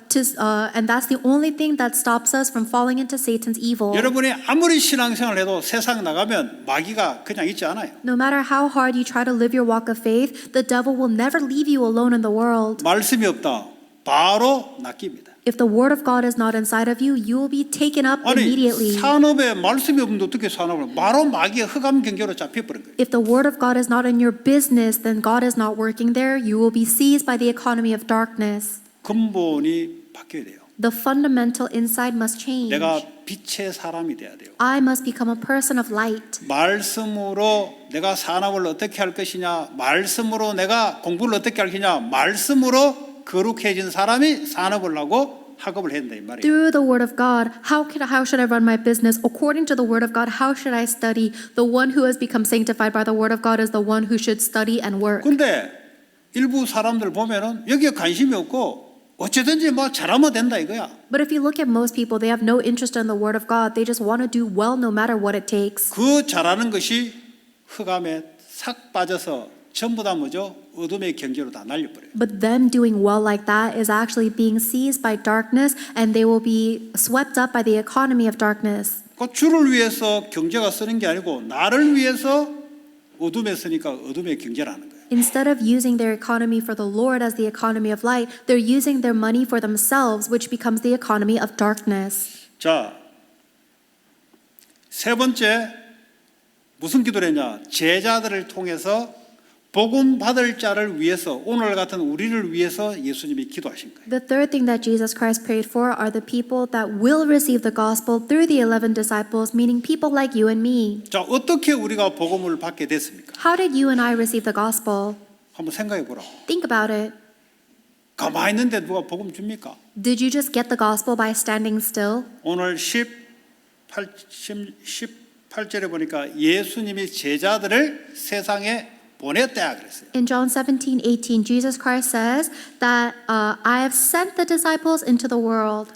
and that's the only thing that stops us from falling into Satan's evil. 여러분이 아무리 신앙생활을 해도 세상 나가면 마귀가 그냥 있지 않아요. No matter how hard you try to live your walk of faith, the devil will never leave you alone in the world. 말씀이 없다. 바로 낚입니다. If the word of God is not inside of you, you will be taken up 아니 immediately. 산업에 말씀이 없는데 어떻게 산업을 바로 마귀의 흑암 경계로 잡혀버린 거예요. If the word of God is not in your business, then God is not working there. You will be seized by the economy of darkness. 근본이 바뀌어야 돼요. The fundamental inside must change. 내가 빛의 사람이 돼야 돼요. I must become a person of light. 말씀으로 내가 산업을 어떻게 할 것이냐, 말씀으로 내가 공부를 어떻게 할 것이냐, 말씀으로 거룩해진 사람이 산업을 하고 학업을 해야 된다 이 말이에요. Through the word of God, how should I run my business? According to the word of God, how should I study? The one who has become sanctified by the word of God is the one who should study and work. 근데 일부 사람들 보면은 여기에 관심이 없고 어쨌든지 뭐 잘하면 된다 이거야. But if you look at most people, they have no interest in the word of God. They just want to do well no matter what it takes. 그 잘하는 것이 흑암에 싹 빠져서 전부 다 뭐죠? 어둠의 경계로 다 날려버려요. But them doing well like that is actually being seized by darkness, and they will be swept up by the economy of darkness. 그 주를 위해서 경제가 쓰는 게 아니고 나를 위해서 어둠에 쓰니까 어둠의 경제라는 거예요. Instead of using their economy for the Lord as the economy of light, they're using their money for themselves, which becomes the economy of darkness. 자, 세 번째 무슨 기도를 했냐? 제자들을 통해서 복음 받을 자를 위해서 오늘 같은 우리를 위해서 예수님이 기도하신 거예요. The third thing that Jesus Christ prayed for are the people that will receive the gospel through the 11 disciples, meaning people like you and me. 자, 어떻게 우리가 복음을 받게 됐습니까? How did you and I receive the gospel? 한번 생각해 보라고. Think about it. 가만히 있는데 누가 복음 줍니까? Did you just get the gospel by standing still? 오늘 18절에 보니까 예수님이 제자들을 세상에 보냈다 그랬어요. In John 17:18, Jesus Christ says that I have sent the disciples into the world.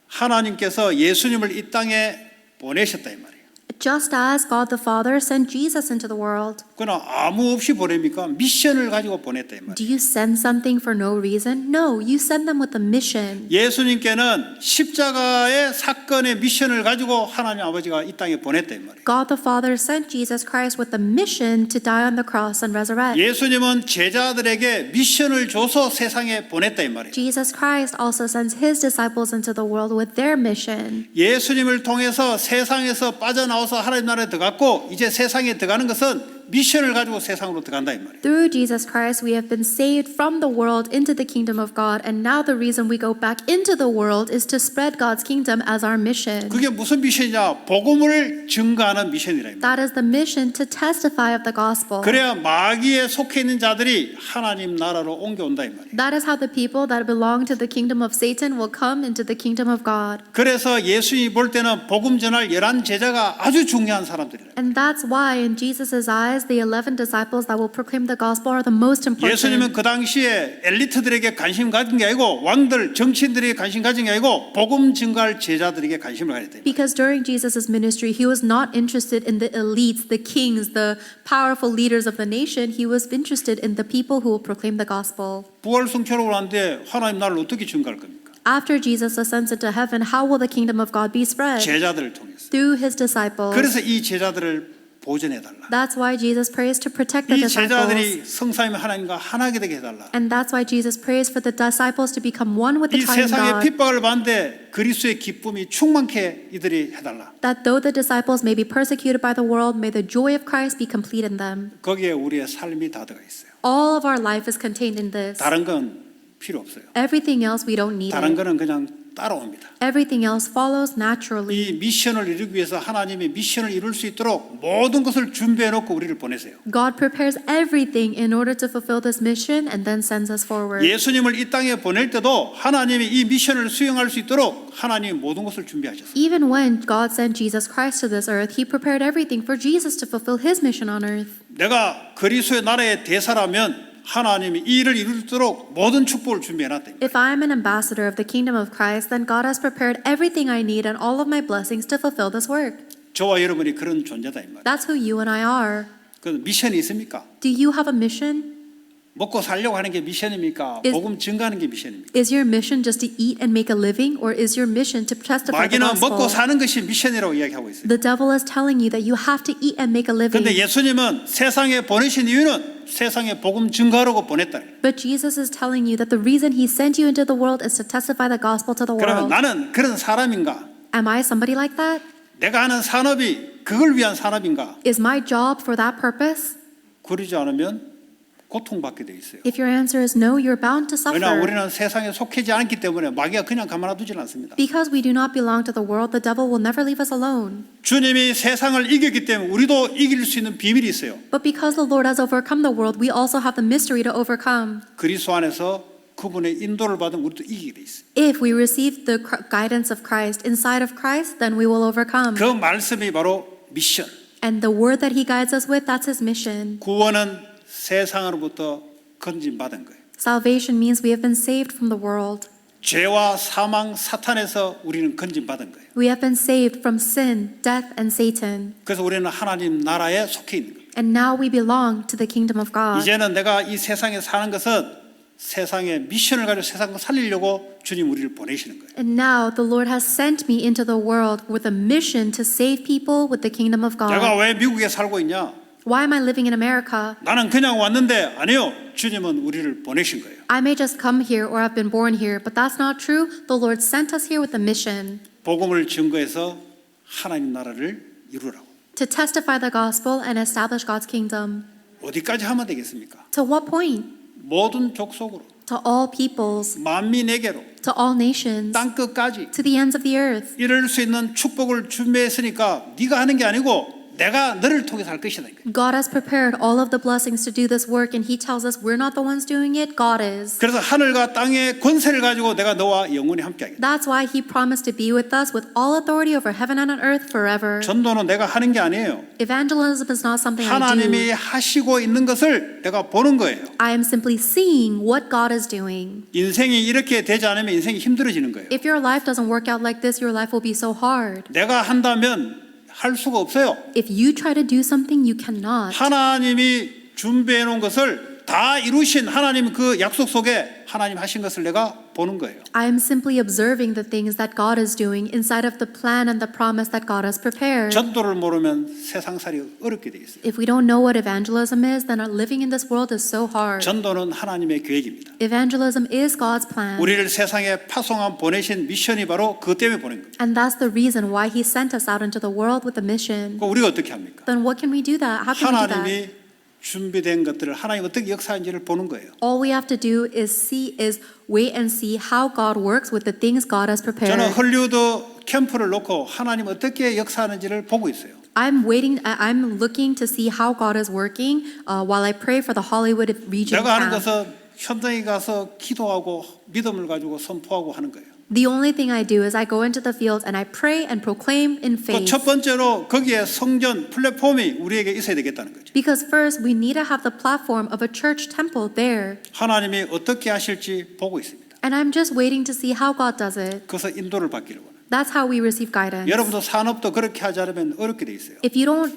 하나님께서 예수님을 이 땅에 보내셨다 이 말이에요. Just as God the Father sent Jesus into the world. 그러나 아무 없이 보냅니까? 미션을 가지고 보냈다 이 말이에요. Do you send something for no reason? No, you send them with a mission. 예수님께는 십자가의 사건의 미션을 가지고 하나님 아버지가 이 땅에 보냈다 이 말이에요. God the Father sent Jesus Christ with a mission to die on the cross and resurrect. 예수님은 제자들에게 미션을 줘서 세상에 보냈다 이 말이에요. Jesus Christ also sends his disciples into the world with their mission. 예수님을 통해서 세상에서 빠져나와서 하나님 나라에 들어갔고 이제 세상에 들어가는 것은 미션을 가지고 세상으로 들어간다 이 말이에요. Through Jesus Christ, we have been saved from the world into the kingdom of God, and now the reason we go back into the world is to spread God's kingdom as our mission. 그게 무슨 미션이냐? 복음을 증거하는 미션이라. That is the mission to testify of the gospel. 그래야 마귀에 속해 있는 자들이 하나님 나라로 옮겨온다 이 말이에요. That is how the people that belong to the kingdom of Satan will come into the kingdom of God. 그래서 예수님이 볼 때는 복음 전할 11 제자가 아주 중요한 사람들이라. And that's why in Jesus' eyes, the 11 disciples that will proclaim the gospel are the most 예수님은 important. 그 당시에 엘리트들에게 관심 가진 게 아니고 왕들, 정치인들에게 관심 가진 게 아니고 복음 증거할 제자들에게 관심을 가져야 돼요. Because during Jesus' ministry, he was not interested in the elites, the kings, the powerful leaders of the nation. He was interested in the people who will proclaim the gospel. 부활승천으로 하는데 하나님 나라를 어떻게 증거할 겁니까? After Jesus ascends into heaven, how will the kingdom of God be spread? 제자들을 통해서. Through his disciples. 그래서 이 제자들을 보존해달라. That's why Jesus prays to protect the 이 disciples. 제자들이 성삼위 하나님과 하나게 되게 해달라. And that's why Jesus prays for the disciples to become one with the 이 triune 세상의 God. 핍박을 받는데 그리스도의 기쁨이 충만케 이들이 해달라. That though the disciples may be persecuted by the world, may the joy of Christ be complete in them. 거기에 우리의 삶이 다 들어가 있어요. All of our life is contained in this. 다른 건 필요 없어요. Everything else we don't need 다른 it. 거는 그냥 따라옵니다. Everything else follows naturally. 이 미션을 이루기 위해서 하나님이 미션을 이룰 수 있도록 모든 것을 준비해 놓고 우리를 보내세요. God prepares everything in order to fulfill this mission and then sends us forward. 예수님을 이 땅에 보낼 때도 하나님이 이 미션을 수행할 수 있도록 하나님이 모든 것을 준비하셨어요. Even when God sent Jesus Christ to this earth, he prepared everything for Jesus to fulfill his mission on earth. 내가 그리스도의 나라의 대사라면 하나님이 이 일을 이루도록 모든 축복을 준비해놨다. If I am an ambassador of the kingdom of Christ, then God has prepared everything I need and all of my blessings to fulfill this work. 저와 여러분이 그런 존재다 이 말이에요. That's who you and I are. 그 미션이 있습니까? Do you have a mission? 먹고 살려고 하는 게 미션입니까? Is- 복음 증가하는 게 미션입니까? Is your mission just to eat and make a living, or is your mission to testify the 마귀는 먹고 gospel? 사는 것이 미션이라고 이야기하고 있어요. The devil is telling you that you have to eat and make a living. 그런데 예수님은 세상에 보내신 이유는 세상에 복음 증가하라고 보냈다. But Jesus is telling you that the reason he sent you into the world is to testify the gospel to the 그러면 world. 나는 그런 사람인가? Am I somebody like that? 내가 하는 산업이 그걸 위한 산업인가? Is my job for that purpose? 그러지 않으면 고통받게 돼 있어요. If your answer is no, you're bound to 왜냐 suffer. 우리는 세상에 속하지 않기 때문에 마귀가 그냥 가만두지는 않습니다. Because we do not belong to the world, the devil will never leave us alone. 주님이 세상을 이겼기 때문에 우리도 이길 수 있는 비밀이 있어요. But because the Lord has overcome the world, we also have the mystery to overcome. 그리스도 안에서 그분의 인도를 받으면 우리도 이기게 돼 있어요. If we receive the guidance of Christ inside of Christ, then we will overcome. 그 말씀이 바로 미션. And the word that he guides us with, that's his mission. 구원은 세상으로부터 건진받은 거예요. Salvation means we have been saved from the world. 죄와 사망, 사탄에서 우리는 건진받은 거예요. We have been saved from sin, death, and Satan. 그래서 우리는 하나님 나라에 속해 있는 거예요. And now we belong to the kingdom of God. 이제는 내가 이 세상에 사는 것은 세상의 미션을 가지고 세상을 살리려고 주님 우리를 보내시는 거예요. And now the Lord has sent me into the world with a mission to save people with the kingdom of 내가 God. 왜 미국에 살고 있냐? Why am I living in America? 나는 그냥 왔는데 아니요. 주님은 우리를 보내신 거예요. I may just come here or have been born here, but that's not true. The Lord sent us here with a mission 복음을 증거해서 하나님 나라를 이루라고. to testify the gospel and establish God's kingdom. 어디까지 하면 되겠습니까? To what point? 모든 족속으로, To all peoples, 만민에게로, to all nations, 땅 끝까지 to the ends of the earth. 이럴 수 있는 축복을 준비했으니까 네가 하는 게 아니고 내가 너를 통해서 할 것이다. God has prepared all of the blessings to do this work, and He tells us we're not the ones doing it, God is. 그래서 하늘과 땅의 권세를 가지고 내가 너와 영원히 함께하겠다. That's why He promised to be with us with all authority over heaven and on earth forever. 전도는 내가 하는 게 아니에요. Evangelism is not something I 하나님이 do. 하시고 있는 것을 내가 보는 거예요. I am simply seeing what God is doing. 인생이 이렇게 되지 않으면 인생이 힘들어지는 거예요. If your life doesn't work out like this, your life will be so hard. 내가 한다면 할 수가 없어요. If you try to do something, you cannot. 하나님이 준비해 놓은 것을 다 이루신 하나님 그 약속 속에 하나님 하신 것을 내가 보는 거예요. I am simply observing the things that God is doing inside of the plan and the promise that God has prepared. 전도를 모르면 세상살이 어렵게 돼 있어요. If we don't know what evangelism is, then our living in this world is so hard. 전도는 하나님의 계획입니다. Evangelism is God's plan. 우리를 세상에 파송한 보내신 미션이 바로 그것 때문에 보낸 거예요. And that's the reason why He sent us out into the world with a mission. 그럼 우리가 어떻게 합니까? Then what can we do that? How can we do that? 하나님이 준비된 것들을 하나님 어떻게 역사하는지를 보는 거예요. All we have to do is wait and see how God works with the things God has 저는 prepared. 헐리우드 캠프를 놓고 하나님 어떻게 역사하는지를 보고 있어요. I'm looking to see how God is working while I pray for the Hollywood region 내가 하는 camp. 것은 현장에 가서 기도하고 믿음을 가지고 선포하고 하는 거예요. The only thing I do is I go into the fields and I pray and proclaim in 또 faith. 첫 번째로 거기에 성전 플랫폼이 우리에게 있어야 되겠다는 거죠. Because first, we need to have the platform of a church temple there. 하나님이 어떻게 하실지 보고 있습니다. And I'm just waiting to see how God does it. 그래서 인도를 받기를 원해요. That's how we receive guidance. 여러분도 산업도 그렇게 하지 않으면 어렵게 돼 있어요. If you don't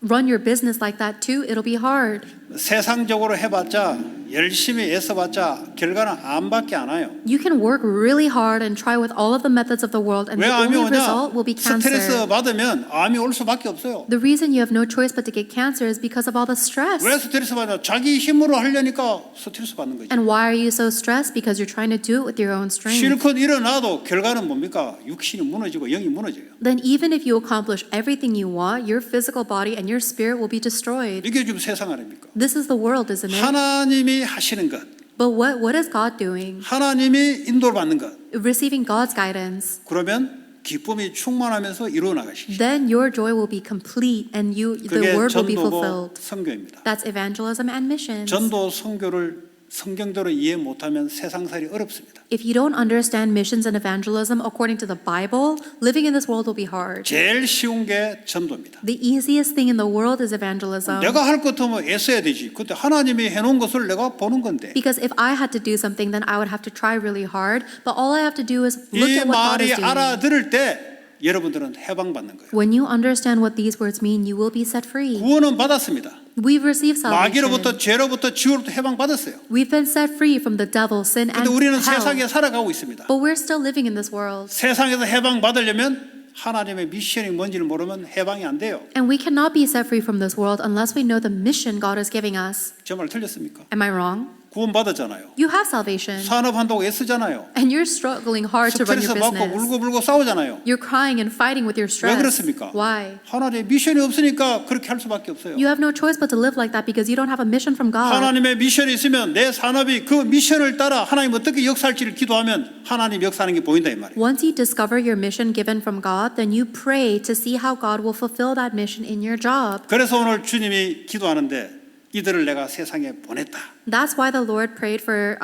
run your business like that too, it'll be hard. 세상적으로 해봤자 열심히 애써봤자 결과는 암밖에 안 와요. You can work really hard and try with all of the methods of the world, and 왜 the 암이 only 오냐? result will be 스트레스 cancer. 받으면 암이 올 수밖에 없어요. The reason you have no choice but to get cancer is because of all the stress. 왜 스트레스 받냐? 자기 힘으로 하려니까 스트레스 받는 거죠. And why are you so stressed? Because you're trying to do it with your own strength. 실컷 일어나도 결과는 뭡니까? 육신이 무너지고 영이 무너져요. Then even if you accomplish everything you want, your physical body and your spirit will be destroyed. 이게 지금 세상 아닙니까? This is the world, isn't it? 하나님이 하시는 것, But what is God doing? 하나님이 인도를 받는 것, Receiving God's guidance. 그러면 기쁨이 충만하면서 이루어 나가시죠. Then your joy will be complete and the 그게 word will be 전도고 fulfilled. 선교입니다. That's evangelism and missions. 전도 선교를 성경대로 이해 못하면 세상살이 어렵습니다. If you don't understand missions and evangelism according to the Bible, living in this world will be hard. 제일 쉬운 게 전도입니다. The easiest thing in the world is evangelism. 내가 할 것 같으면 애써야 되지. 근데 하나님이 해놓은 것을 내가 보는 건데 Because if I had to do something, then I would have to try really hard. But all I have to do is look 이 at what God 말이 is doing. 알아들을 때 여러분들은 해방받는 거예요. When you understand what these words mean, you will be set free. 구원은 받았습니다. We've received 마귀로부터 salvation. 죄로부터 지옥으로부터 해방받았어요. We've been set free from the devil, sin, 근데 and 우리는 hell. 세상에 살아가고 있습니다. But we're still living in this world. 세상에서 해방받으려면 하나님의 미션이 뭔지를 모르면 해방이 안 돼요. And we cannot be set free from this world unless we know the mission God is giving us. 제 말 틀렸습니까? Am I wrong? 구원받았잖아요. You have salvation. 산업한다고 애쓰잖아요. And you're struggling hard to run 스트레스 your 받고 business. 울고불고 싸우잖아요. You're crying and fighting with your 왜 stress. 그렇습니까? Why? 하나님의 미션이 없으니까 그렇게 할 수밖에 없어요. You have no choice but to live like that because you don't have a mission from God. 하나님의 미션이 있으면 내 산업이 그 미션을 따라 하나님 어떻게 역사할지를 기도하면 하나님 역사하는 게 보인다 이 말이에요. Once you discover your mission given from God, then you pray to see how God will fulfill that mission in your job. 그래서 오늘 주님이 기도하는데 이들을 내가 세상에 보냈다. That's why the Lord prayed for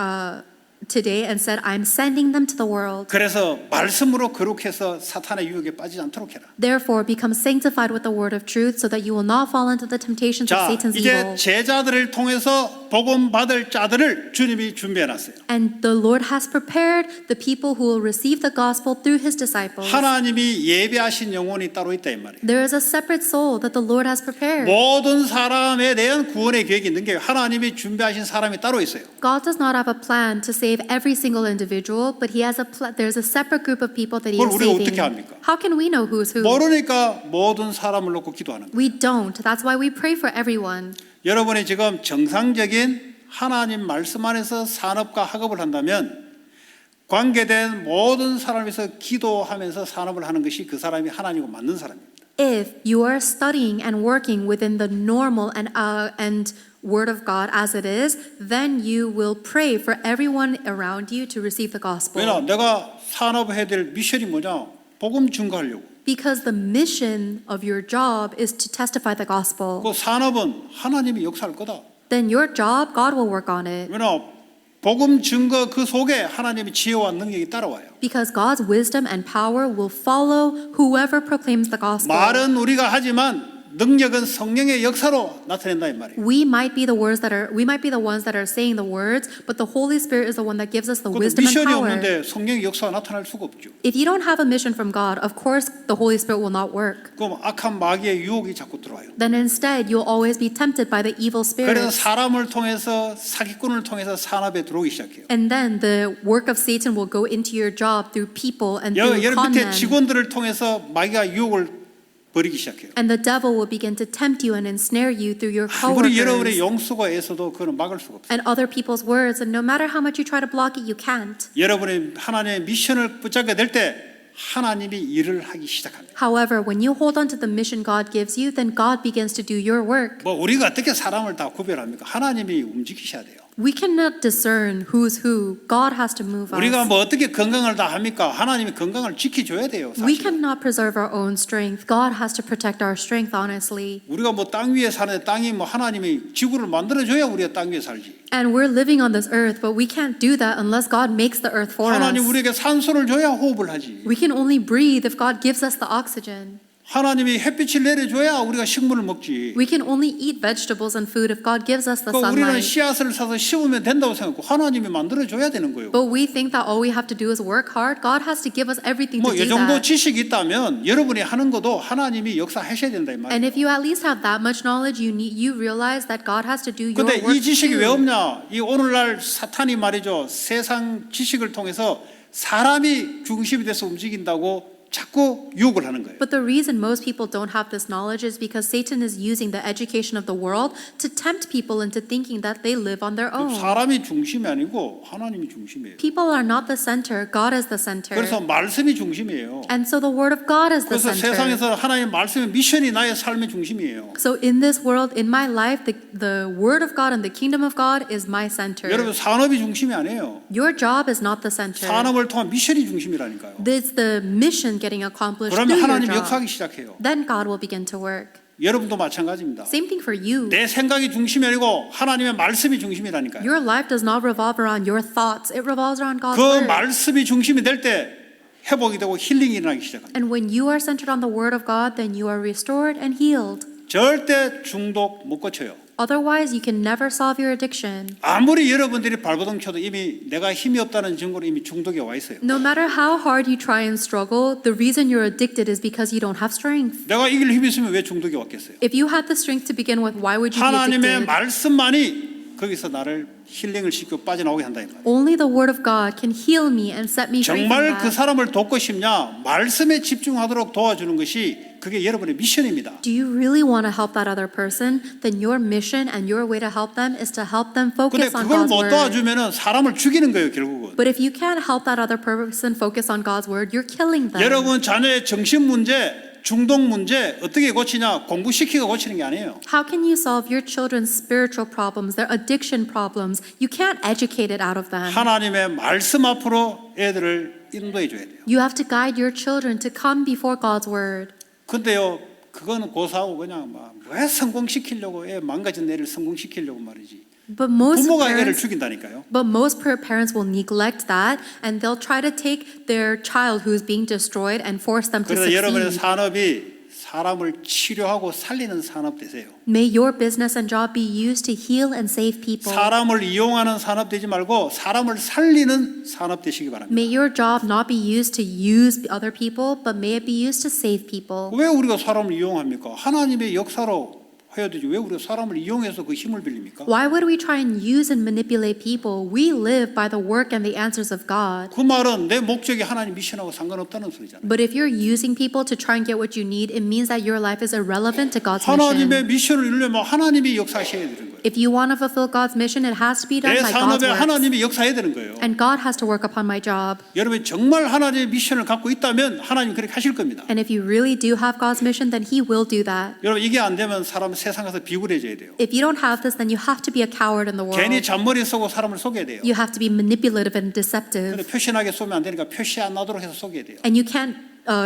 today and said, I'm sending them to the world. 그래서 말씀으로 거룩해서 사탄의 유혹에 빠지지 않도록 해라. Therefore, become sanctified with the word of truth so that you will not fall into the temptations of 자, Satan's 이제 evil. 제자들을 통해서 복음 받을 자들을 주님이 준비해 놨어요. And the Lord has prepared the people who will receive the gospel through his disciples. 하나님이 예배하신 영혼이 따로 있다 이 말이에요. There is a separate soul that the Lord has prepared. 모든 사람에 대한 구원의 계획이 있는 게 하나님이 준비하신 사람이 따로 있어요. God does not have a plan to save every single individual, but he has there's a separate group of people that he 그걸 is 우리가 saving. 어떻게 합니까? How can we know who's who? 모르니까 모든 사람을 놓고 기도하는 거예요. We don't. That's why we pray for everyone. 여러분이 지금 정상적인 하나님 말씀 안에서 산업과 학업을 한다면 관계된 모든 사람에서 기도하면서 산업을 하는 것이 그 사람이 하나님과 맞는 사람입니다. If you are studying and working within the normal and word of God as it is, then you will pray for everyone around you to receive the gospel. 왜냐? 내가 산업해야 될 미션이 뭐냐? 복음 증거하려고. Because the mission of your job is to testify the gospel. 그 산업은 하나님이 역사할 거다. Then your job, God will work on it. 왜냐? 복음 증거 그 속에 하나님의 지혜와 능력이 따라와요. Because God's wisdom and power will follow whoever proclaims the gospel. 말은 우리가 하지만 능력은 성령의 역사로 나타낸다 이 말이에요. We might be the ones that are saying the words, but the Holy Spirit is the one that gives us the 그것도 wisdom and 미션이 power. 없는데 성령의 역사가 나타날 수가 없죠. If you don't have a mission from God, of course the Holy Spirit will not work. 그럼 악한 마귀의 유혹이 자꾸 들어와요. Then instead you'll always be tempted by the evil 그래서 spirits. 사람을 통해서 사기꾼을 통해서 산업에 들어오기 시작해요. And then the work of Satan will go into your job through people and through 여러 con 밑에 men. 직원들을 통해서 마귀가 유혹을 벌이기 시작해요. And the devil will begin to tempt you and ensnare you through your 아무리 여러분의 coworkers 용수가 애써도 그건 막을 수가 없어요. and other people's words. And no matter how much you try to block it, you can't. 여러분의 하나님의 미션을 붙잡게 될 때 하나님이 일을 하기 시작합니다. However, when you hold on to the mission God gives you, then God begins to do your work. 뭐 우리가 어떻게 사람을 다 구별합니까? 하나님이 움직이셔야 돼요. We cannot discern who's who. God has to move 우리가 us. 뭐 어떻게 건강을 다 합니까? 하나님이 건강을 지켜줘야 돼요. We 사실. cannot preserve our own strength. God has to protect our strength, honestly. 우리가 뭐 땅 위에 사는데 땅이 뭐 하나님이 지구를 만들어줘야 우리가 땅 위에 살지. And we're living on this earth, but we can't do that unless God makes the earth for 하나님 us. 우리에게 산소를 줘야 호흡을 하지. We can only breathe if God gives us the oxygen. 하나님이 햇빛을 내려줘야 우리가 식물을 먹지. We can only eat vegetables and food if God gives us the 그 우리는 sunlight. 씨앗을 사서 심으면 된다고 생각하고 하나님이 만들어줘야 되는 거예요. But we think that all we have to do is work hard. God has to give us everything to 뭐 do 이 정도 that. 지식이 있다면 여러분이 하는 것도 하나님이 역사하셔야 된다 이 말이에요. And if you at least have that much knowledge, you realize that God has to do your 근데 work 이 지식이 왜 too. 없냐? 이 오늘날 사탄이 말이죠. 세상 지식을 통해서 사람이 중심이 돼서 움직인다고 자꾸 유혹을 하는 거예요. But the reason most people don't have this knowledge is because Satan is using the education of the world to tempt people into thinking that they live on their own. 사람이 중심이 아니고 하나님이 중심이에요. People are not the center, God is the center. 그래서 말씀이 중심이에요. And so the word of God is the 그래서 center. 세상에서 하나님의 말씀의 미션이 나의 삶의 중심이에요. So in this world, in my life, the word of God and the kingdom of God is my center. 여러분 산업이 중심이 아니에요. Your job is not the center. 산업을 통한 미션이 중심이라니까요. It's the mission getting accomplished 그러면 through your 하나님 job. 역사하기 시작해요. Then God will begin to work. 여러분도 마찬가지입니다. Same thing for you. 내 생각이 중심이 아니고 하나님의 말씀이 중심이라니까요. Your life does not revolve around your thoughts. It revolves around God's 그 word. 말씀이 중심이 될 때 회복이 되고 힐링이 일어나기 시작합니다. And when you are centered on the word of God, then you are restored and healed. 절대 중독 못 고쳐요. Otherwise, you can never solve your addiction. 아무리 여러분들이 발버둥 쳐도 이미 내가 힘이 없다는 증거로 이미 중독에 와 있어요. No matter how hard you try and struggle, the reason you're addicted is because you don't have strength. 내가 이길 힘이 있으면 왜 중독에 왔겠어요? If you had the strength to begin with, why would you be 하나님의 addicted? 말씀만이 거기서 나를 힐링을 시키고 빠져나오게 한다 이 말이에요. Only the word of God can heal me and set me free from 정말 그 that. 사람을 돕고 싶냐? 말씀에 집중하도록 도와주는 것이 그게 여러분의 미션입니다. Do you really want to help that other person? Then your mission and your way to help them is to help them 근데 focus on 그걸 God's 못 word. 도와주면은 사람을 죽이는 거예요, 결국은. But if you can't help that other person focus on God's word, you're killing them. 여러분 자녀의 정신 문제, 중독 문제 어떻게 고치냐? 공부시키고 고치는 게 아니에요. How can you solve your children's spiritual problems, their addiction problems? You can't educate it out of them. 하나님의 말씀 앞으로 애들을 인도해 줘야 돼요. You have to guide your children to come before God's word. 근데요, 그거는 고사하고 그냥 왜 성공시키려고 애 망가진 애를 성공시키려고 말이지. But most 부모가 애를 parents, 죽인다니까요. parents will neglect that, and they'll try to take their child who is being destroyed and force them to 그래서 여러분의 succeed. 산업이 사람을 치료하고 살리는 산업 되세요. May your business and job be used to heal and save people. 사람을 이용하는 산업 되지 말고 사람을 살리는 산업 되시기 바랍니다. May your job not be used to use other people, but may it be used to save people. 왜 우리가 사람을 이용합니까? 하나님의 역사로 해야 되지. 왜 우리가 사람을 이용해서 그 힘을 빌립니까? Why would we try and use and manipulate people? We live by the work and the answers of God. 그 말은 내 목적이 하나님 미션하고 상관없다는 소리잖아요. But if you're using people to try and get what you need, it means that your life is irrelevant to God's 하나님의 mission. 미션을 이루려면 하나님이 역사하셔야 되는 거예요. If you want to fulfill God's mission, it has to be done 내 by God's 산업에 works. 하나님이 역사해야 되는 거예요. And God has to work upon my job. 여러분이 정말 하나님의 미션을 갖고 있다면 하나님 그렇게 하실 겁니다. And if you really do have God's mission, then He will do that. 여러분 이게 안 되면 사람 세상 가서 비굴해져야 돼요. If you don't have this, then you have to be a coward in the world. 괜히 잔머리 쓰고 사람을 속여야 돼요. You have to be manipulative and 근데 deceptive. 표시나게 쏘면 안 되니까 표시 안 나도록 해서 속여야 돼요. And you can't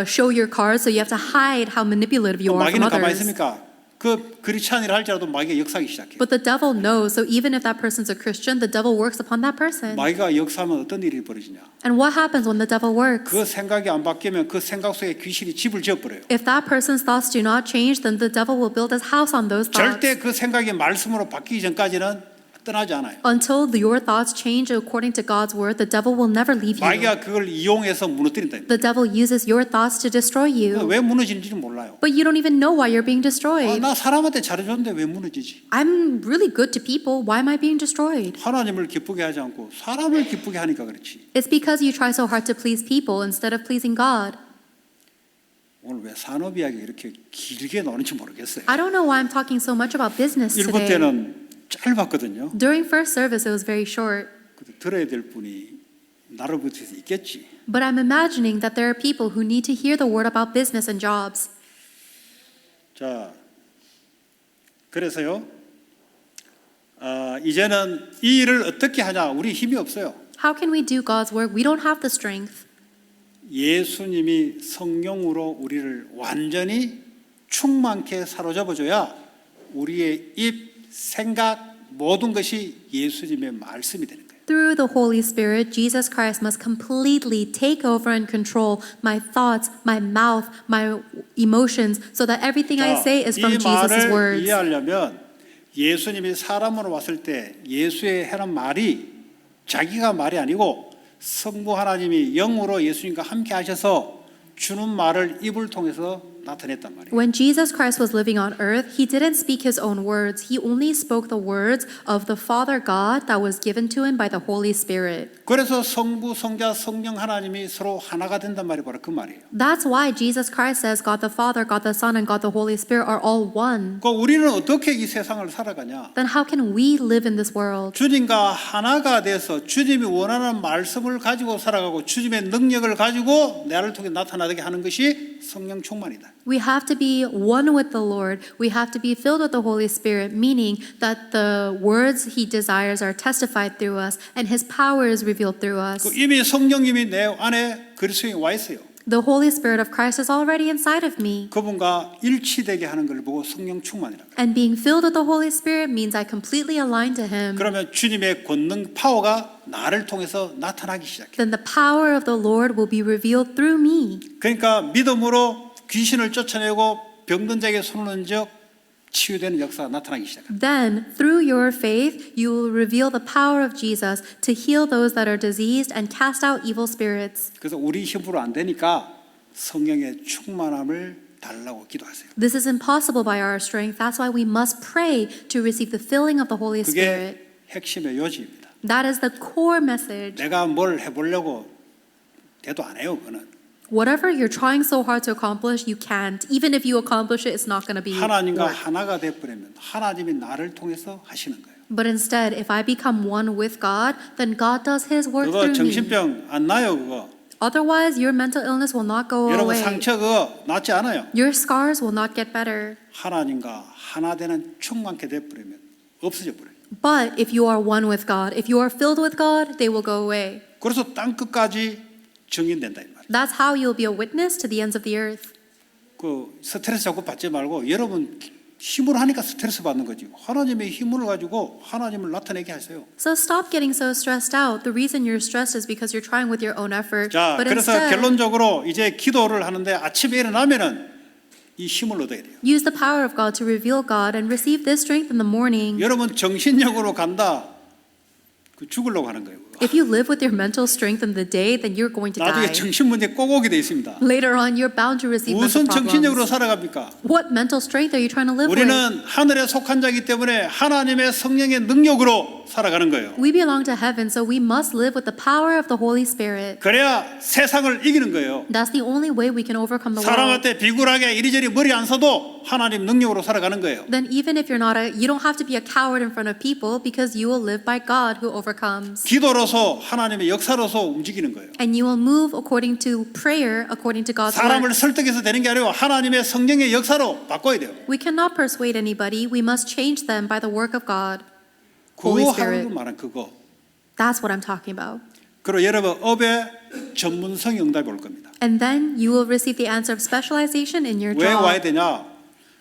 show your cards, so you have to hide how manipulative you are from 마귀는 가만히 others. 있습니까? 그 그렇지 않으라 할지라도 마귀가 역사하기 시작해요. But the devil knows, so even if that person's a Christian, the devil works upon that person. 마귀가 역사하면 어떤 일이 벌어지냐? And what happens when the devil works? 그 생각이 안 바뀌면 그 생각 속에 귀신이 집을 지어버려요. If that person's thoughts do not change, then the devil will build his house on those thoughts. 절대 그 생각이 말씀으로 바뀌기 전까지는 떠나지 않아요. Until your thoughts change according to God's word, the devil will never leave you. 마귀가 그걸 이용해서 무너뜨린다. The devil uses your thoughts to destroy you. 왜 무너지는지는 몰라요. But you don't even know why you're being 아, destroyed. 나 사람한테 잘해줬는데 왜 무너지지? I'm really good to people. Why am I being destroyed? 하나님을 기쁘게 하지 않고 사람을 기쁘게 하니까 그렇지. It's because you try so hard to please people instead of pleasing God. 오늘 왜 산업 이야기 이렇게 길게 나오는지 모르겠어요. I don't know why I'm talking so much about business 일부 today. 때는 짧았거든요. During first service, it was very short. 근데 들어야 될 분이 나를 붙여서 있겠지. But I'm imagining that there are people who need to hear the word about business and jobs. 자, 그래서요. 이제는 이 일을 어떻게 하냐? 우리 힘이 없어요. How can we do God's work? We don't have the strength. 예수님이 성령으로 우리를 완전히 충만케 사로잡아줘야 우리의 입, 생각 모든 것이 예수님의 말씀이 되는 거예요. Through the Holy Spirit, Jesus Christ must completely take over and control my thoughts, my mouth, my emotions, so that everything I say is from 이 Jesus' 말을 words. 이해하려면 예수님이 사람으로 왔을 때 예수의 하는 말이 자기가 말이 아니고 성부 하나님이 영으로 예수님과 함께 하셔서 주는 말을 입을 통해서 나타냈단 말이에요. When Jesus Christ was living on earth, he didn't speak his own words. He only spoke the words of the Father God that was given to him by the Holy Spirit. 그래서 성부, 성자, 성령 하나님이 서로 하나가 된단 말이 바로 그 말이에요. That's why Jesus Christ says God the Father, God the Son, and God the Holy Spirit are all one. 그 우리는 어떻게 이 세상을 살아가냐? Then how can we live in this world? 주님과 하나가 돼서 주님이 원하는 말씀을 가지고 살아가고 주님의 능력을 가지고 나를 통해 나타나게 하는 것이 성령 충만이다. We have to be one with the Lord. We have to be filled with the Holy Spirit, meaning that the words He desires are testified through us and His power is revealed through us. 이미 성령님이 내 안에 그리스도에 와 있어요. The Holy Spirit of Christ is already inside of me. 그분과 일치되게 하는 걸 보고 성령 충만이라고. And being filled with the Holy Spirit means I completely align to Him. 그러면 주님의 권능 파워가 나를 통해서 나타나기 시작해요. Then the power of the Lord will be revealed through me. 그러니까 믿음으로 귀신을 쫓아내고 병든 자에게 손을 얹어 치유되는 역사가 나타나기 시작합니다. Then, through your faith, you will reveal the power of Jesus to heal those that are diseased and cast out evil spirits. 그래서 우리 힘으로 안 되니까 성령의 충만함을 달라고 기도하세요. This is impossible by our strength. That's why we must pray to receive the filling of the Holy Spirit. 그게 핵심의 요지입니다. That is the core message. 내가 뭘 해보려고 대도 안 해요. 그거는 Whatever you're trying so hard to accomplish, you can't. Even if you accomplish it, it's not going to be 하나님과 work. 하나가 돼버리면 하나님이 나를 통해서 하시는 거예요. But instead, if I become one with God, then God does His work 그거 through me. 정신병 안 나요. 그거 Otherwise, your mental illness will not go 여러분 away. 상처 그거 낫지 않아요. Your scars will not get better. 하나님과 하나 되는 충만케 돼버리면 없어져 버려요. But if you are one with God, if you are filled with God, they will go away. 그래서 땅 끝까지 증인된다 이 말이에요. That's how you'll be a witness to the ends of the earth. 그 스트레스 자꾸 받지 말고 여러분 힘으로 하니까 스트레스 받는 거지. 하나님의 힘을 가지고 하나님을 나타내게 하세요. So stop getting so stressed out. The reason you're stressed is because you're trying with your own effort. 자, But 그래서 instead, 결론적으로 이제 기도를 하는데 아침에 일어나면은 이 힘을 얻어야 돼요. use the power of God to reveal God and receive this strength in the morning. 여러분 정신력으로 간다. 그 죽으려고 하는 거예요. If you live with your mental strength in the day, then you're going to 나중에 die. 정신 문제 꼭 오게 돼 있습니다. Later on, you're bound to receive mental 무슨 정신력으로 problems. 살아갑니까? What mental strength are you trying to live 우리는 with? 하늘에 속한 자이기 때문에 하나님의 성령의 능력으로 살아가는 거예요. We belong to heaven, so we must live with the power of the Holy Spirit. 그래야 세상을 이기는 거예요. That's the only way we can overcome the world. 사람한테 비굴하게 이리저리 머리 안 써도 하나님 능력으로 살아가는 거예요. Then even if you're not you don't have to be a coward in front of people because you will live by God who overcomes. 기도로서 하나님의 역사로서 움직이는 거예요. And you will move according to prayer, according to God's 사람을 word. 설득해서 되는 게 아니고 하나님의 성령의 역사로 바꿔야 돼요. We cannot persuade anybody. We must change them by the work of God. 그거 Holy 하는 Spirit. 거 말은 그거. That's what I'm talking about. 그리고 여러분 업의 전문성 응답이 올 겁니다. And then you will receive the answer of specialization in your 왜 와야 job. 되냐?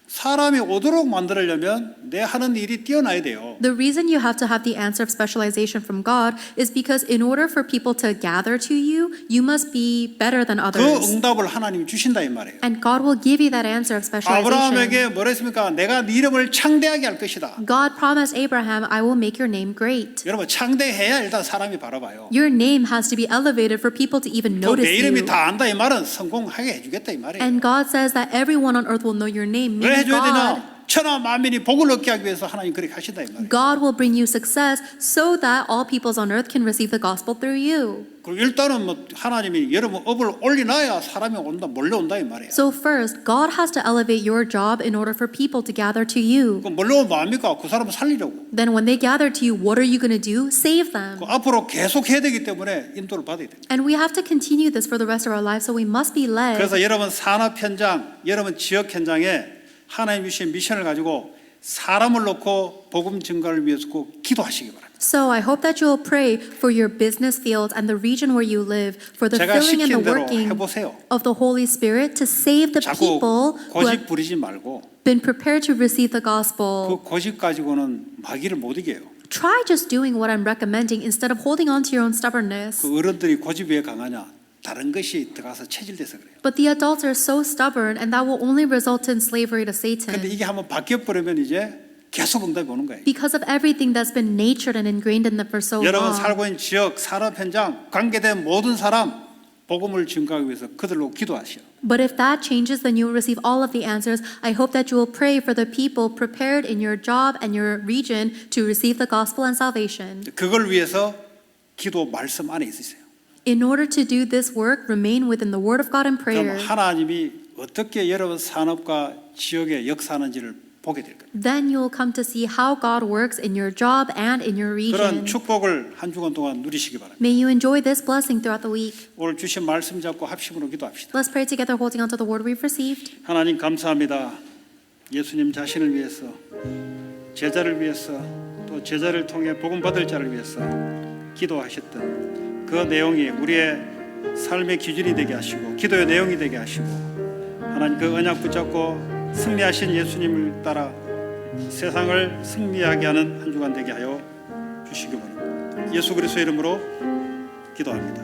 사람이 오도록 만들려면 내 하는 일이 뛰어나야 돼요. The reason you have to have the answer of specialization from God is because in order for people to gather to you, you must be better than 그 others. 응답을 하나님이 주신다 이 말이에요. And God will give you that answer of specialization. 아브라함에게 뭐라 했습니까? 내가 네 이름을 창대하게 할 것이다. God promised Abraham, I will make your name great. 여러분 창대해야 일단 사람이 바라봐요. Your name has to be elevated for people to even 또 notice 내 이름이 you. 다 안다 이 말은 성공하게 해주겠다 이 말이에요. And God says that everyone on earth will know your name, 왜 meaning 해줘야 God. 되나? 천하 만민이 복을 얻게 하기 위해서 하나님 그렇게 하신다 이 말이에요. God will bring you success so that all peoples on earth can receive the gospel through you. 그리고 일단은 뭐 하나님이 여러분 업을 올려놔야 사람이 온다 몰려온다 이 말이에요. So first, God has to elevate your job in order for people to gather to you. 그 몰려오면 뭐합니까? 그 사람을 살리려고. Then when they gather to you, what are you going to do? Save them. 그 앞으로 계속 해야 되기 때문에 인도를 받아야 돼요. And we have to continue this for the rest of our lives, so we must be led. 그래서 여러분 산업 현장, 여러분 지역 현장에 하나님 주신 미션을 가지고 사람을 놓고 복음 증가를 위해서 꼭 기도하시기 바랍니다. So I hope that you will pray for your business fields and the region where you live for the 제가 filling and the 시킨 대로 working 해보세요. of the Holy Spirit to save the 자꾸 people who 고집 have 부리지 말고 been prepared to receive the gospel. 그 고집 가지고는 마귀를 못 이겨요. Try just doing what I'm recommending instead of holding on to your own stubbornness. 그 어른들이 고집이 왜 강하냐? 다른 것이 들어가서 체질돼서 그래요. But the adults are so stubborn, and that will only result in slavery to 근데 Satan. 이게 한번 바뀌어버리면 이제 계속 응답이 오는 거예요. Because of everything that's been natured and ingrained in them for so 여러분 long. 살고 있는 지역, 산업 현장, 관계된 모든 사람 복음을 증가하기 위해서 그들로 기도하시오. But if that changes, then you will receive all of the answers. I hope that you will pray for the people prepared in your job and your region to receive the gospel and salvation. 그걸 위해서 기도 말씀 안에 있으세요. In order to do this work, remain within the Word of God and 그럼 prayer. 하나님이 어떻게 여러분 산업과 지역에 역사하는지를 보게 될 겁니다. Then you will come to see how God works in your job and in your 그런 region. 축복을 한 주간 동안 누리시기 바랍니다. May you enjoy this blessing throughout the week. 오늘 주신 말씀 잡고 합심으로 기도합시다. Let's pray together, holding on to the word we've received. 하나님 감사합니다. 예수님 자신을 위해서, 제자를 위해서, 또 제자를 통해 복음 받을 자를 위해서 기도하셨던 그 내용이 우리의 삶의 기준이 되게 하시고 기도의 내용이 되게 하시고 하나님 그 언약 붙잡고 승리하신 예수님을 따라 세상을 승리하게 하는 한 주간 되게 하여 주시기 바랍니다. 예수 그리스도의 이름으로 기도합니다.